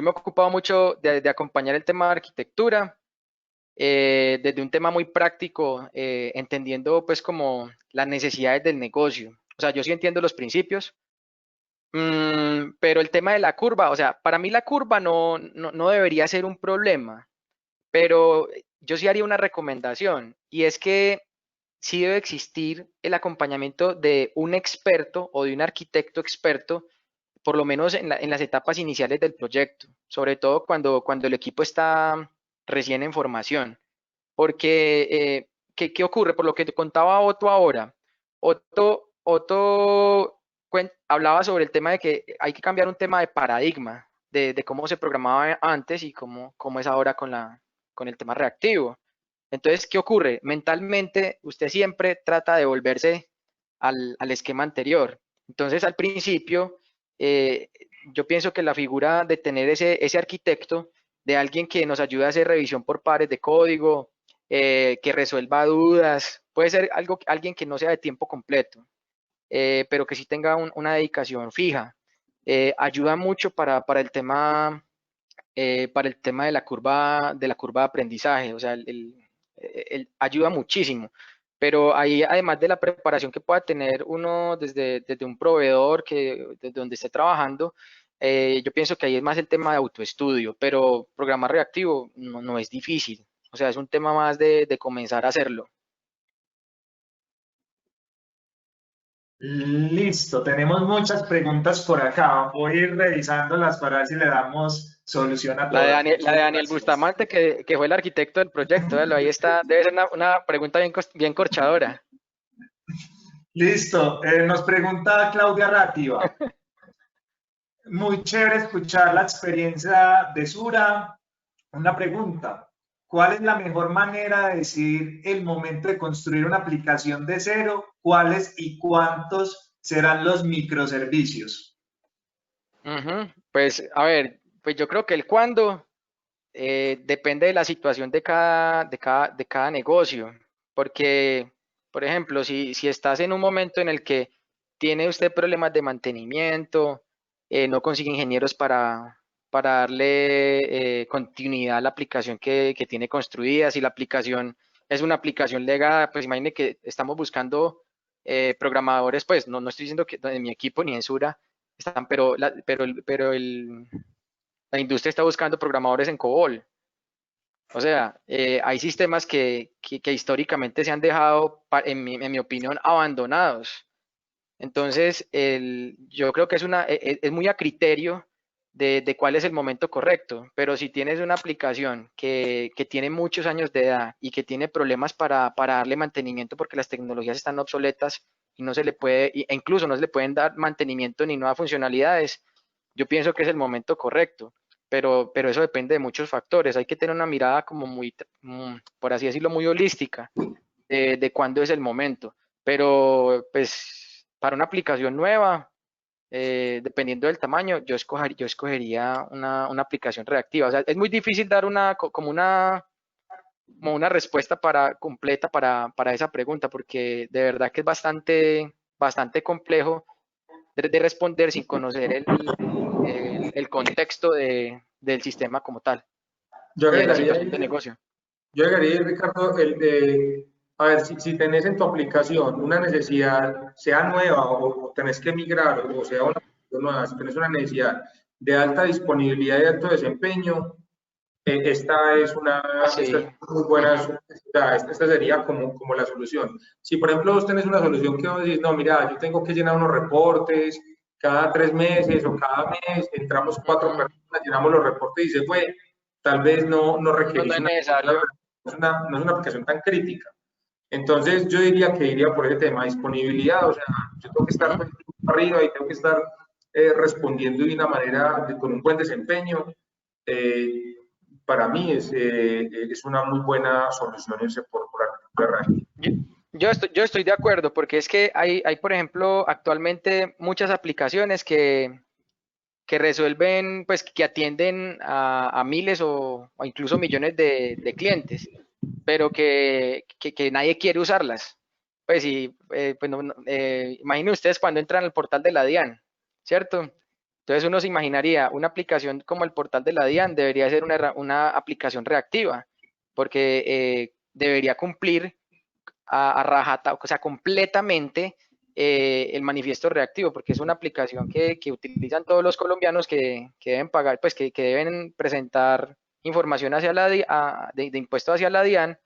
me he ocupado mucho de acompañar el tema de arquitectura, desde un tema muy práctico, entendiendo pues como las necesidades del negocio. O sea, yo sí entiendo los principios, pero el tema de la curva, o sea, para mí la curva no debería ser un problema, pero yo sí haría una recomendación, y es que sí debe existir el acompañamiento de un experto o de un arquitecto experto, por lo menos en las etapas iniciales del proyecto, sobre todo cuando el equipo está recién en formación. Porque, ¿qué ocurre? Por lo que te contaba Otto ahora, Otto hablaba sobre el tema de que hay que cambiar un tema de paradigma, de cómo se programaba antes y cómo es ahora con el tema reactivo. Entonces, ¿qué ocurre? Mentalmente, usted siempre trata de volverse al esquema anterior. Entonces, al principio, eh, yo pienso que la figura de tener ese arquitecto, de alguien que nos ayude a hacer revisión por pares de código, que resuelva dudas, puede ser alguien que no sea de tiempo completo, pero que sí tenga una dedicación fija. Ayuda mucho para el tema de la curva de aprendizaje, o sea, ayuda muchísimo. Pero ahí, además de la preparación que pueda tener uno desde un proveedor desde donde esté trabajando, yo pienso que ahí es más el tema de autoestudio, pero programar reactivo no es difícil. O sea, es un tema más de comenzar a hacerlo. Listo, tenemos muchas preguntas por acá. Voy a ir revisándolas para ver si le damos solución a todas. La de Muchas Daniel gracias. Bustamante, que fue el arquitecto del proyecto, véalo, ahí está, debe ser una pregunta bien corchadora. Listo, nos pregunta Claudia Rativa. Muy chévere escuchar la experiencia de Sura. Una pregunta, ¿cuál es la mejor manera de decidir el momento de construir una aplicación de cero? ¿Cuáles y cuántos serán los microservicios? Pues, a ver, pues yo creo que el cuándo depende de la situación de cada negocio, porque, por ejemplo, si estás en un momento en el que tiene usted problemas de mantenimiento, no consigue ingenieros para darle continuidad a la aplicación que tiene construida, si la aplicación es una aplicación legada, pues imagine que estamos buscando programadores, pues no estoy diciendo que en mi equipo ni en Sura están, la industria está buscando programadores en COBOL. O sea, hay sistemas que históricamente se han dejado, en mi opinión, abandonados. Entonces, yo creo que es muy a criterio de cuál es el momento correcto, pero si tienes una aplicación que tiene muchos años de edad y que tiene problemas para darle mantenimiento porque las tecnologías están obsoletas y no se le puede, e incluso no se le pueden dar mantenimiento ni nuevas funcionalidades, yo pienso que es el momento correcto, pero eso depende de muchos factores. Hay que tener una mirada como muy, por así decirlo, muy holística de cuándo es el momento. Pero pues para una aplicación nueva, dependiendo del tamaño, yo escogería una aplicación reactiva. O sea, es muy difícil dar como una respuesta completa para esa pregunta, porque de verdad que es bastante complejo de responder sin conocer el contexto del sistema como tal Yo y de la agregaría, situación de negocio. yo agregaría, Ricardo, el de, a ver, si tenés en tu aplicación una necesidad, sea nueva o tenés que migrar, o sea una aplicación nueva, si tenés una necesidad de alta disponibilidad y alto desempeño, esta es Sí. muy buena, esta sería como la solución. Si, por ejemplo, vos tenés una solución que vos decís, no, mira, yo tengo que llenar unos reportes cada 3 meses o cada mes, entramos 4 personas, llenamos los reportes y se fue, tal vez no No requerís es necesario. no es una aplicación tan crítica. Entonces, yo diría que iría por ese tema, disponibilidad, o sea, yo tengo que estar arriba y tengo que estar respondiendo de una manera, con un buen desempeño. Para mí es una muy buena solución irse por arquitectura reactiva. Yo estoy de acuerdo, porque es que hay, por ejemplo, actualmente muchas aplicaciones que resuelven, pues que atienden a miles o incluso millones de clientes, pero que nadie quiere usarlas. Pues sí, pues imaginen ustedes cuando entran al portal de la DIAN, ¿cierto? Entonces uno se imaginaría, una aplicación como el portal de la DIAN debería ser una aplicación reactiva, porque debería cumplir a rajata, o sea, completamente el manifiesto reactivo, porque es una aplicación que utilizan todos los colombianos que deben pagar, pues que deben presentar información hacia de impuestos hacia la DIAN,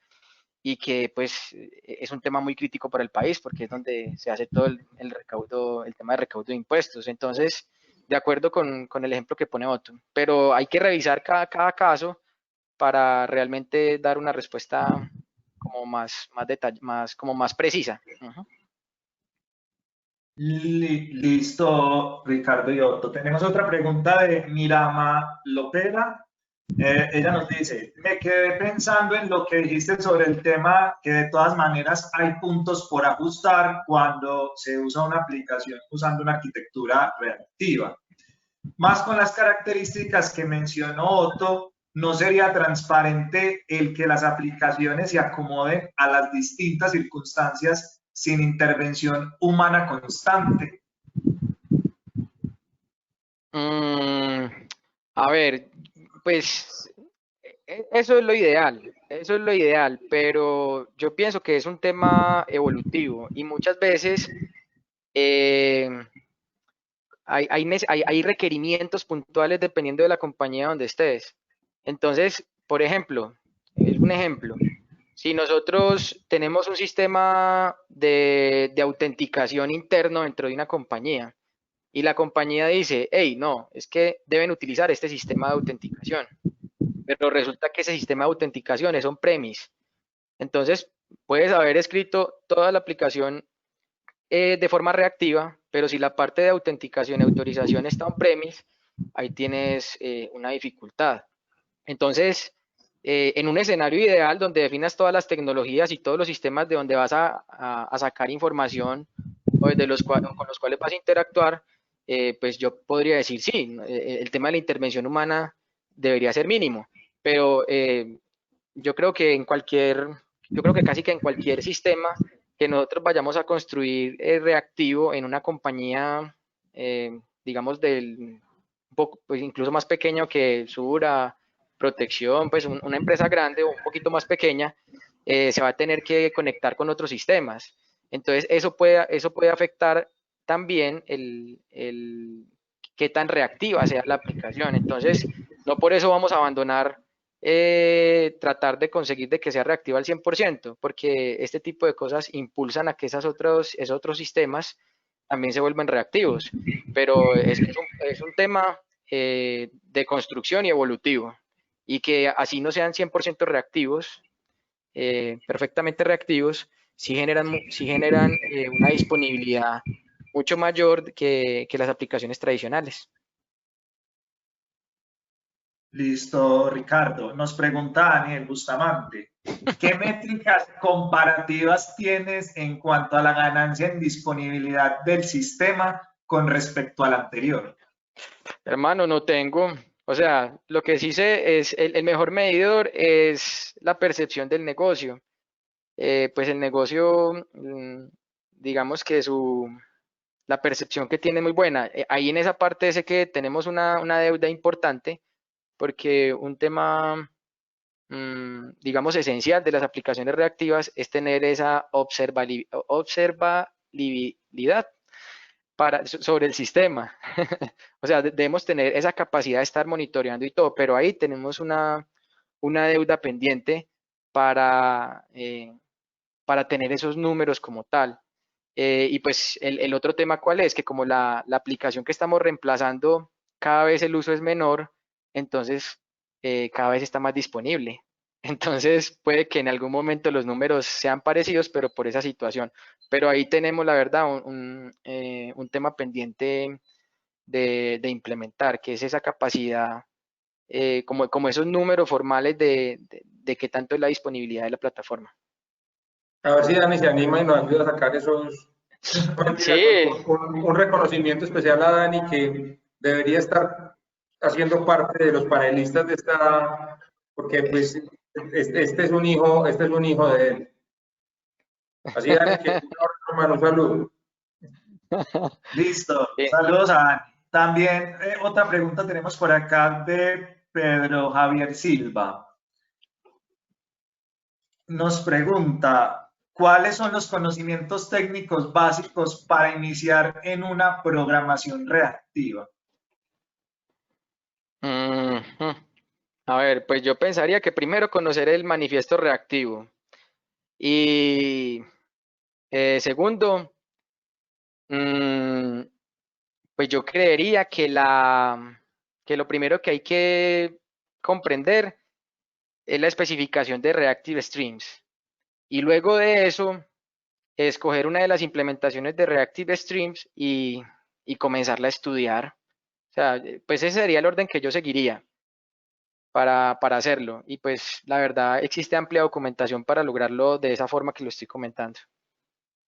y que pues es un tema muy crítico para el país, porque es donde se hace todo el recaudo, el tema de recaudo de impuestos. Entonces, de acuerdo con el ejemplo que pone Otto, pero hay que revisar cada caso para realmente dar una respuesta como como más precisa. Ujú. Listo, Ricardo y Otto. Tenemos otra pregunta de Mirama Lopera. Ella nos dice, me quedé pensando en lo que dijiste sobre el tema que de todas maneras hay puntos por ajustar cuando se usa una aplicación usando una arquitectura reactiva. Más con las características que mencionó Otto, no sería transparente el que las aplicaciones se acomoden a las distintas circunstancias sin intervención humana constante. A ver, pues eso es lo ideal, pero yo pienso que es un tema evolutivo y muchas veces eh, hay requerimientos puntuales dependiendo de la compañía donde estés. Entonces, por ejemplo, es un ejemplo, si nosotros tenemos un sistema de autenticación interno dentro de una compañía y la compañía dice, hey, no, es que deben utilizar este sistema de autenticación, pero resulta que ese sistema de autenticación es on-premise. Entonces, puedes haber escrito toda la aplicación de forma reactiva, pero si la parte de autenticación y autorización está on-premise, ahí tienes una dificultad. Entonces, en un escenario ideal donde definas todas las tecnologías y todos los sistemas de donde vas a sacar información o con los cuales vas a interactuar, pues yo podría decir sí, el tema de la intervención humana debería ser mínimo, pero yo creo que casi que en cualquier sistema que nosotros vayamos a construir reactivo en una compañía, digamos, un poco, pues incluso más pequeño que Sura, Protección, pues una empresa grande o un poquito más pequeña, se va a tener que conectar con otros sistemas. Entonces, eso puede afectar también qué tan reactiva sea la aplicación. Entonces, no por eso vamos a abandonar tratar de conseguir de que sea reactiva al 100%, porque este tipo de cosas impulsan a que esos otros sistemas también se vuelvan reactivos, pero es un tema de construcción y evolutivo, y que así no sean 100% reactivos, perfectamente reactivos, sí generan una disponibilidad mucho mayor que las aplicaciones tradicionales. Listo, Ricardo. Nos pregunta Daniel Bustamante, ¿qué métricas comparativas tienes en cuanto a la ganancia en disponibilidad del sistema con respecto al anterior? Hermano, no tengo. O sea, lo que sí sé es el mejor medidor es la percepción del negocio. Pues el negocio, digamos que la percepción que tiene es muy buena. Ahí en esa parte sé que tenemos una deuda importante porque un tema, digamos, esencial de las aplicaciones reactivas es tener esa observabilidad sobre el sistema. O sea, debemos tener esa capacidad de estar monitoreando y todo, pero ahí tenemos una deuda pendiente para, para tener esos números como tal. Y pues el otro tema, ¿cuál es? Que como la aplicación que estamos reemplazando, cada vez el uso es menor, entonces cada vez está más disponible. Entonces puede que en algún momento los números sean parecidos, pero por esa situación. Pero ahí tenemos, la verdad, un tema pendiente de implementar, que es esa capacidad, como esos números formales de qué tanto es la disponibilidad de la plataforma. A ver si Dani se anima y nos ayuda a sacar esos. Sí, Un reconocimiento especial a Dani que debería estar haciendo parte de los panelistas de esta, porque pues este es un hijo de él. Así Dani, que hermano, un saludo. Listo, sí. saludos a Dani. También otra pregunta tenemos por acá de Pedro Javier Silva. Nos pregunta, ¿cuáles son los conocimientos técnicos básicos para iniciar en una programación reactiva? Ujú. A ver, pues yo pensaría que primero conocer el manifiesto reactivo y segundo, mm, pues yo creería que que lo primero que hay que comprender es la especificación de Reactive Streams y luego de eso escoger una de las implementaciones de Reactive Streams y comenzarla a estudiar. O sea, pues ese sería el orden que yo seguiría para hacerlo. Y pues la verdad existe amplia documentación para lograrlo de esa forma que lo estoy comentando.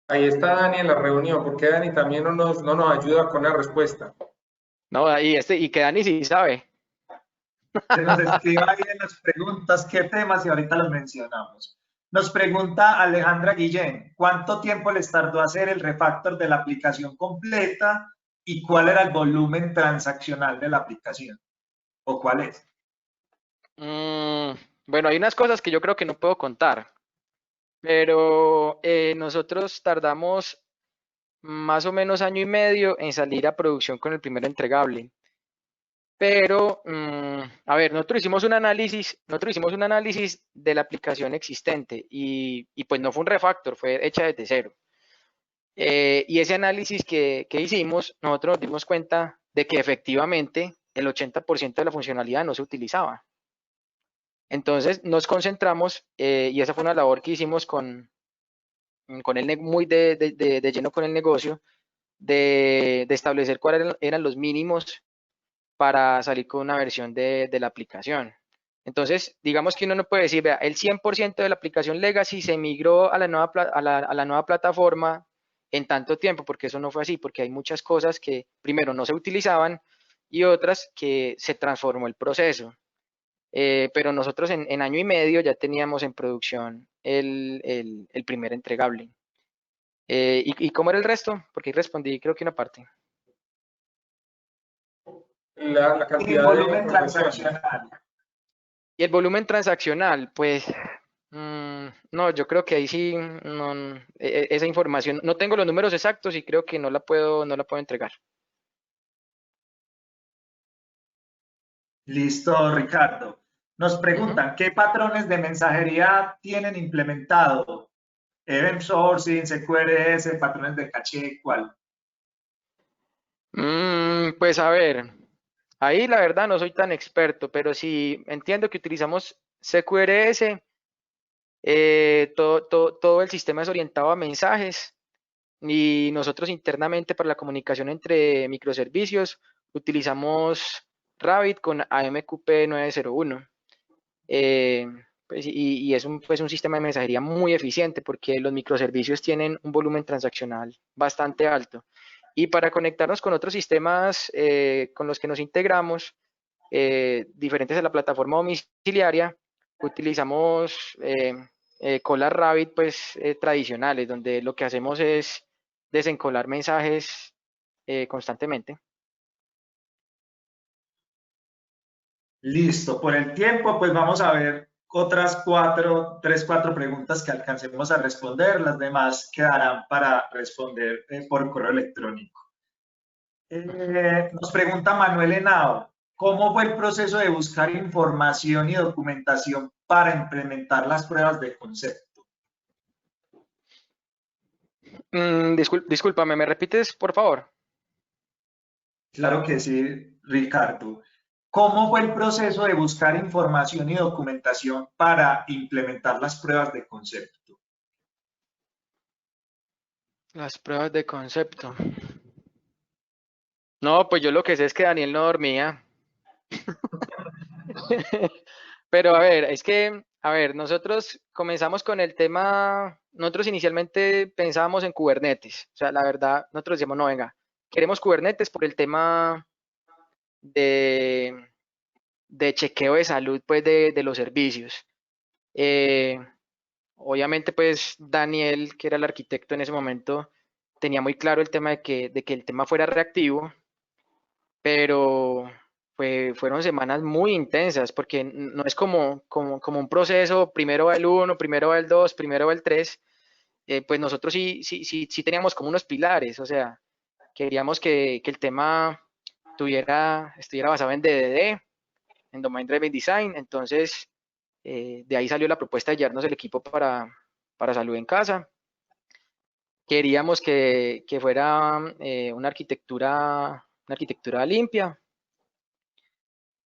Ahí está Dani en la reunión, porque Dani también no nos ayuda con la respuesta. No, y que Dani sí sabe. Que nos escriba ahí en las preguntas qué temas y ahorita los mencionamos. Nos pregunta Alejandra Guillén, ¿cuánto tiempo les tardó hacer el refactor de la aplicación completa y cuál era el volumen transaccional de la aplicación? ¿O cuál es? Bueno, hay unas cosas que yo creo que no puedo contar, pero nosotros tardamos más o menos año y medio en salir a producción con el primer entregable. Pero, a ver, nosotros hicimos un análisis de la aplicación existente y pues no fue un refactor, fue hecha desde cero. Y ese análisis que hicimos, nosotros nos dimos cuenta de que efectivamente el 80% de la funcionalidad no se utilizaba. Entonces nos concentramos y esa fue una labor que hicimos muy de lleno con el negocio, de establecer cuáles eran los mínimos para salir con una versión de la aplicación. Entonces, digamos que uno no puede decir, vea, el 100% de la aplicación Legacy se migró a la nueva plataforma en tanto tiempo, porque eso no fue así, porque hay muchas cosas que primero no se utilizaban y otras que se transformó el proceso. Pero nosotros en año y medio ya teníamos en producción el primer entregable. ¿Y cómo era el resto? Porque ahí respondí creo que una parte. La Y el cantidad de volumen transacciones. transaccional. Y el volumen transaccional, pues no, yo creo que ahí sí, esa información, no tengo los números exactos y creo que no la puedo entregar. Listo, Ricardo. Nos Ujú. preguntan, ¿qué patrones de mensajería tienen implementado? Event Sourcing, CQRS, patrones de caché, ¿cuál? Pues a ver, ahí la verdad no soy tan experto, pero sí entiendo que utilizamos CQRS, todo el sistema es orientado a mensajes y nosotros internamente para la comunicación entre microservicios utilizamos Rabbit con AMQP 901. Eh, pues, y es pues, un sistema de mensajería muy eficiente porque los microservicios tienen un volumen transaccional bastante alto. Y para conectarnos con otros sistemas con los que nos integramos, diferentes a la plataforma domiciliaria, utilizamos colas Rabbit pues, tradicionales, donde lo que hacemos es desencolar mensajes constantemente. Listo, por el tiempo, pues vamos a ver otras cuatro preguntas que alcancemos a responder. Las demás quedarán para responder por correo electrónico. Nos pregunta Manuel Henao, ¿cómo fue el proceso de buscar información y documentación para implementar las pruebas de concepto? Discúlpame, ¿me repites, por favor? Claro que sí, Ricardo. ¿Cómo fue el proceso de buscar información y documentación para implementar las pruebas de concepto? Las pruebas de concepto. No, pues yo lo que sé es que Daniel no dormía. Pero a ver, es que, a ver, nosotros comenzamos con el tema, nosotros inicialmente pensábamos en Kubernetes, o sea, la verdad, nosotros decíamos, no, venga, queremos Kubernetes por el tema de, de chequeo de salud, pues, de los servicios. Eh, Obviamente, pues, Daniel, que era el arquitecto en ese momento, tenía muy claro el tema de que el tema fuera reactivo, pero fueron semanas muy intensas, porque no es como un proceso, primero va el 1, primero va el 2, primero va el 3. Pues nosotros sí teníamos como unos pilares, o sea, queríamos que el tema estuviera basado en DDD, en Domain Driven Design. Entonces de ahí salió la propuesta de llevarnos el equipo para salud en casa. Queríamos que fuera una arquitectura limpia.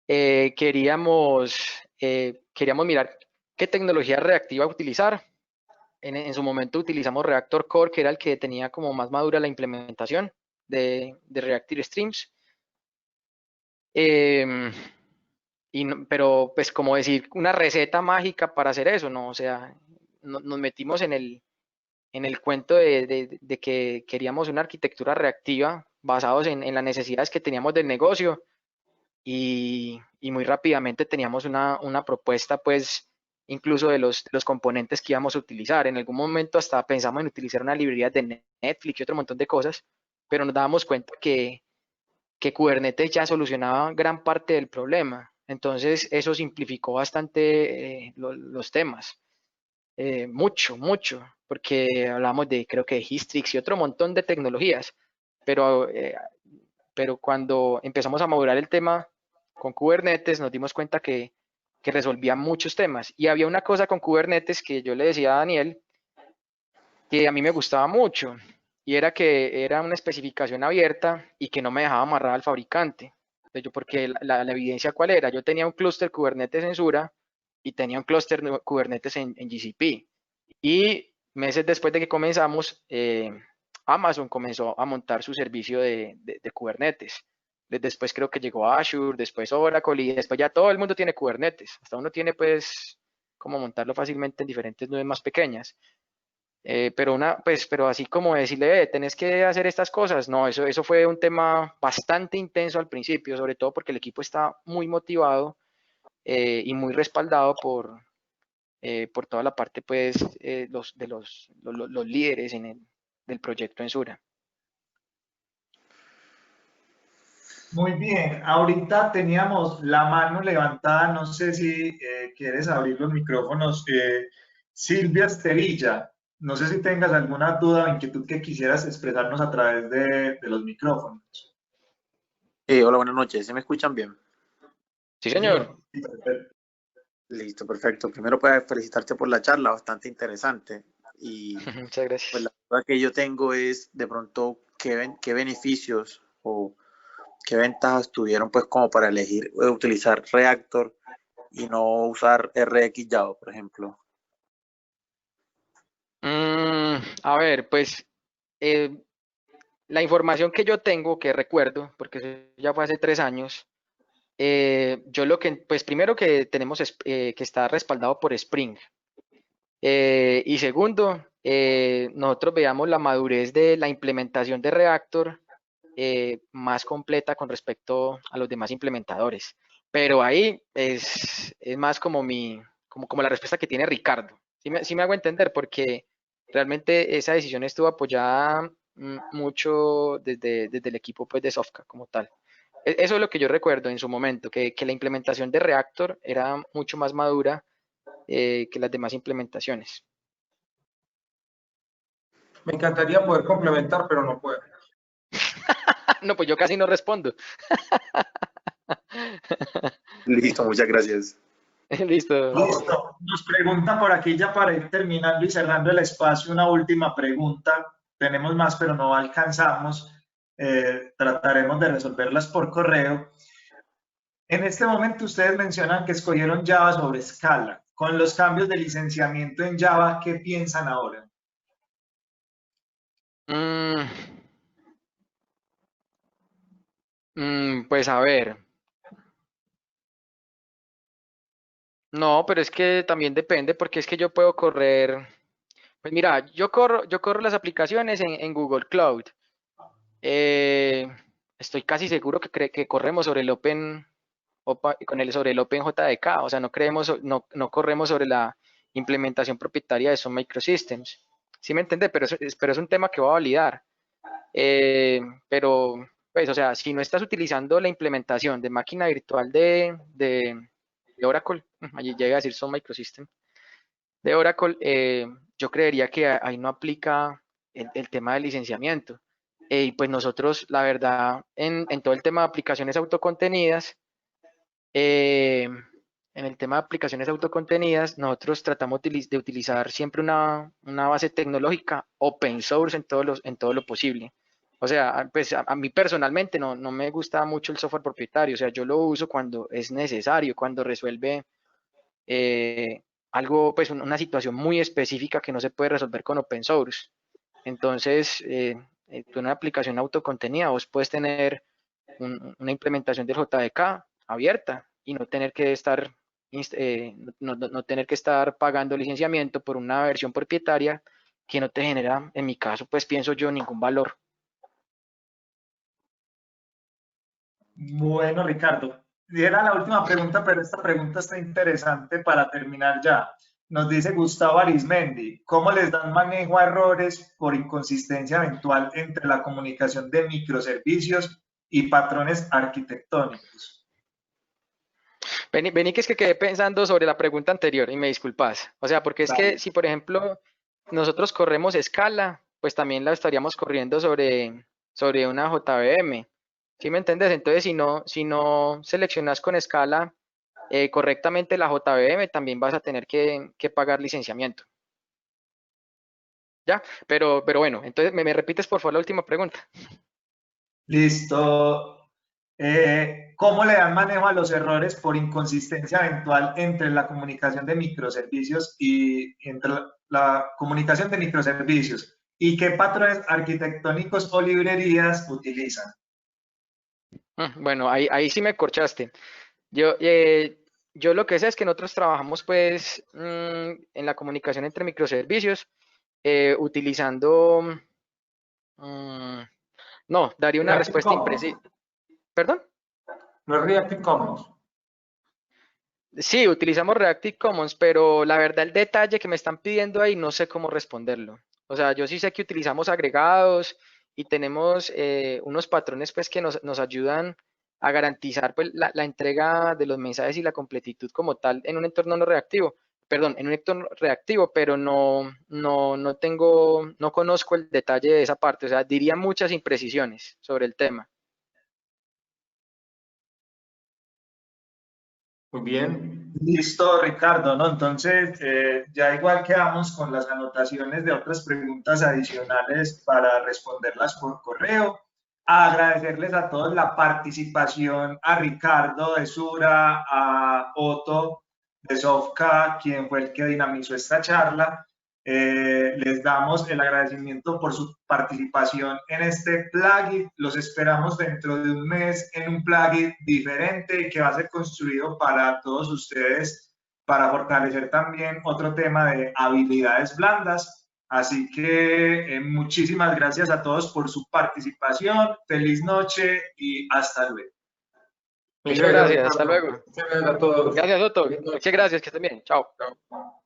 Queríamos mirar qué tecnología reactiva utilizar. En su momento utilizamos Reactor Core, que era el que tenía como más madura la implementación de Reactive Streams. Pero pues como decir una receta mágica para hacer eso, ¿no? O sea, nos metimos en el cuento de que queríamos una arquitectura reactiva basados en las necesidades que teníamos del negocio y muy rápidamente teníamos una propuesta, pues, incluso de los componentes que íbamos a utilizar. En algún momento hasta pensamos en utilizar una librería de Netflix y otro montón de cosas, pero nos dábamos cuenta que Kubernetes ya solucionaba gran parte del problema. Entonces, eso simplificó bastante los temas. Mucho, porque hablamos de, creo que de Histrix y otro montón de tecnologías, pero, pero cuando empezamos a madurar el tema con Kubernetes, nos dimos cuenta que resolvía muchos temas. Y había una cosa con Kubernetes que yo le decía a Daniel, que a mí me gustaba mucho, y era que era una especificación abierta y que no me dejaba amarrar al fabricante. Porque la evidencia cuál era, yo tenía un clúster Kubernetes en Sura y tenía un clúster Kubernetes en GCP. Y meses después de que comenzamos, Amazon comenzó a montar su servicio de Kubernetes. Después creo que llegó Azure, después Oracle y después ya todo el mundo tiene Kubernetes. Hasta uno tiene pues como montarlo fácilmente en diferentes nubes más pequeñas. Pero así como decirle, tenés que hacer estas cosas, no, eso fue un tema bastante intenso al principio, sobre todo porque el equipo está muy motivado y muy respaldado por toda la parte, pues, los líderes del proyecto en Sura. Muy bien, ahorita teníamos la mano levantada, no sé si quieres abrir los micrófonos. Silvia Estevilla, no sé si tengas alguna duda o inquietud que quisieras expresarnos a través de los micrófonos. Hola, buenas noches. ¿Se me escuchan bien? Sí, señor. Sí, perfecto. Listo, perfecto. Primero, pues felicitarte por la charla, bastante interesante. Y Muchas gracias. pues la duda que yo tengo es de pronto qué beneficios o qué ventajas tuvieron pues como para elegir utilizar Reactor y no usar RX Java, por ejemplo. A ver, pues la información que yo tengo, que recuerdo, porque eso ya fue hace 3 años, yo lo que, pues primero que tenemos que está respaldado por Spring. Y segundo, nosotros veamos la madurez de la implementación de Reactor más completa con respecto a los demás implementadores. Pero ahí es más como la respuesta que tiene Ricardo. Sí me hago entender, porque realmente esa decisión estuvo apoyada mucho desde el equipo pues, de Sofka como tal. Eso es lo que yo recuerdo en su momento, que la implementación de Reactor era mucho más madura que las demás implementaciones. Me encantaría poder complementar, pero no puedo. No, pues yo casi no respondo. Listo, muchas gracias. Listo. Listo. Nos pregunta por aquí ya para ir terminando y cerrando el espacio una última pregunta. Tenemos más, pero no alcanzamos. Trataremos de resolverlas por correo. En este momento ustedes mencionan que escogieron Java sobre Scala. Con los cambios de licenciamiento en Java, ¿qué piensan ahora? Pues a ver, No, pero es que también depende porque es que yo puedo correr, pues mira, yo corro las aplicaciones en Google Cloud. Eh, Estoy casi seguro que corremos sobre el sobre el OpenJDK, o sea, no corremos sobre la implementación propietaria de Sun Microsystems. ¿Sí me entiende? Pero es un tema que va a validar. Pero, pues, o sea, si no estás utilizando la implementación de máquina virtual de Oracle, allí llega a decir Sun Microsystems, de Oracle, yo creería que ahí no aplica el tema del licenciamiento. Y pues nosotros, la verdad, en todo el tema de aplicaciones autocontenidas, eh, en el tema de aplicaciones autocontenidas, nosotros tratamos de utilizar siempre una base tecnológica open source en todo lo posible. O sea, pues a mí personalmente no me gusta mucho el software propietario, o sea, yo lo uso cuando es necesario, cuando resuelve eh, algo, pues una situación muy específica que no se puede resolver con open source. Entonces, tú en una aplicación autocontenida, vos puedes tener una implementación del JDK abierta y no tener que estar no tener que estar pagando licenciamiento por una versión propietaria que no te genera, en mi caso, pues pienso yo, ningún valor. Bueno, Ricardo, era la última pregunta, pero esta pregunta está interesante para terminar ya. Nos dice Gustavo Arismendi, ¿cómo les dan manejo a errores por inconsistencia eventual entre la comunicación de microservicios y patrones arquitectónicos? Vení que es que quedé pensando sobre la pregunta anterior y me disculpas. O sea, porque es que Dale. si, por ejemplo, nosotros corremos Scala, pues también la estaríamos corriendo sobre una JVM. ¿Sí me entiendes? Entonces, si no seleccionas con Scala correctamente la JVM, también vas a tener que pagar licenciamiento. ¿Ya? Pero bueno, entonces me repites por favor la última pregunta. Listo. ¿Cómo le dan manejo a los errores por inconsistencia eventual entre la comunicación de microservicios y entre la comunicación de microservicios? ¿Y qué patrones arquitectónicos o librerías utilizan? Bueno, ahí sí me corchaste. Yo lo que sé es que nosotros trabajamos pues en la comunicación entre microservicios utilizando, no, daría una Reactive respuesta Commons. imprecisa. ¿Perdón? No es Reactive Commons. Sí, utilizamos Reactive Commons, pero la verdad el detalle que me están pidiendo ahí no sé cómo responderlo. O sea, yo sí sé que utilizamos agregados y tenemos unos patrones pues que nos ayudan a garantizar pues, la entrega de los mensajes y la completitud como tal en un entorno no reactivo. Perdón, en un entorno reactivo, pero no conozco el detalle de esa parte. O sea, diría muchas imprecisiones sobre el tema. Muy bien. Listo, Ricardo, ¿no? Entonces, ya igual quedamos con las anotaciones de otras preguntas adicionales para responderlas por correo. Agradecerles a todos la participación, a Ricardo de Sura, a Otto de Sofka, quien fue el que dinamizó esta charla. Les damos el agradecimiento por su participación en este plugin. Los esperamos dentro de un mes en un plugin diferente que va a ser construido para todos ustedes para fortalecer también otro tema de habilidades blandas. Así que muchísimas gracias a todos por su participación. Feliz noche y hasta luego. Muchas gracias, hasta Ricardo. luego. Muchas gracias a todos. Gracias, Otto. Muchas gracias, que estén bien. Chao. Chao.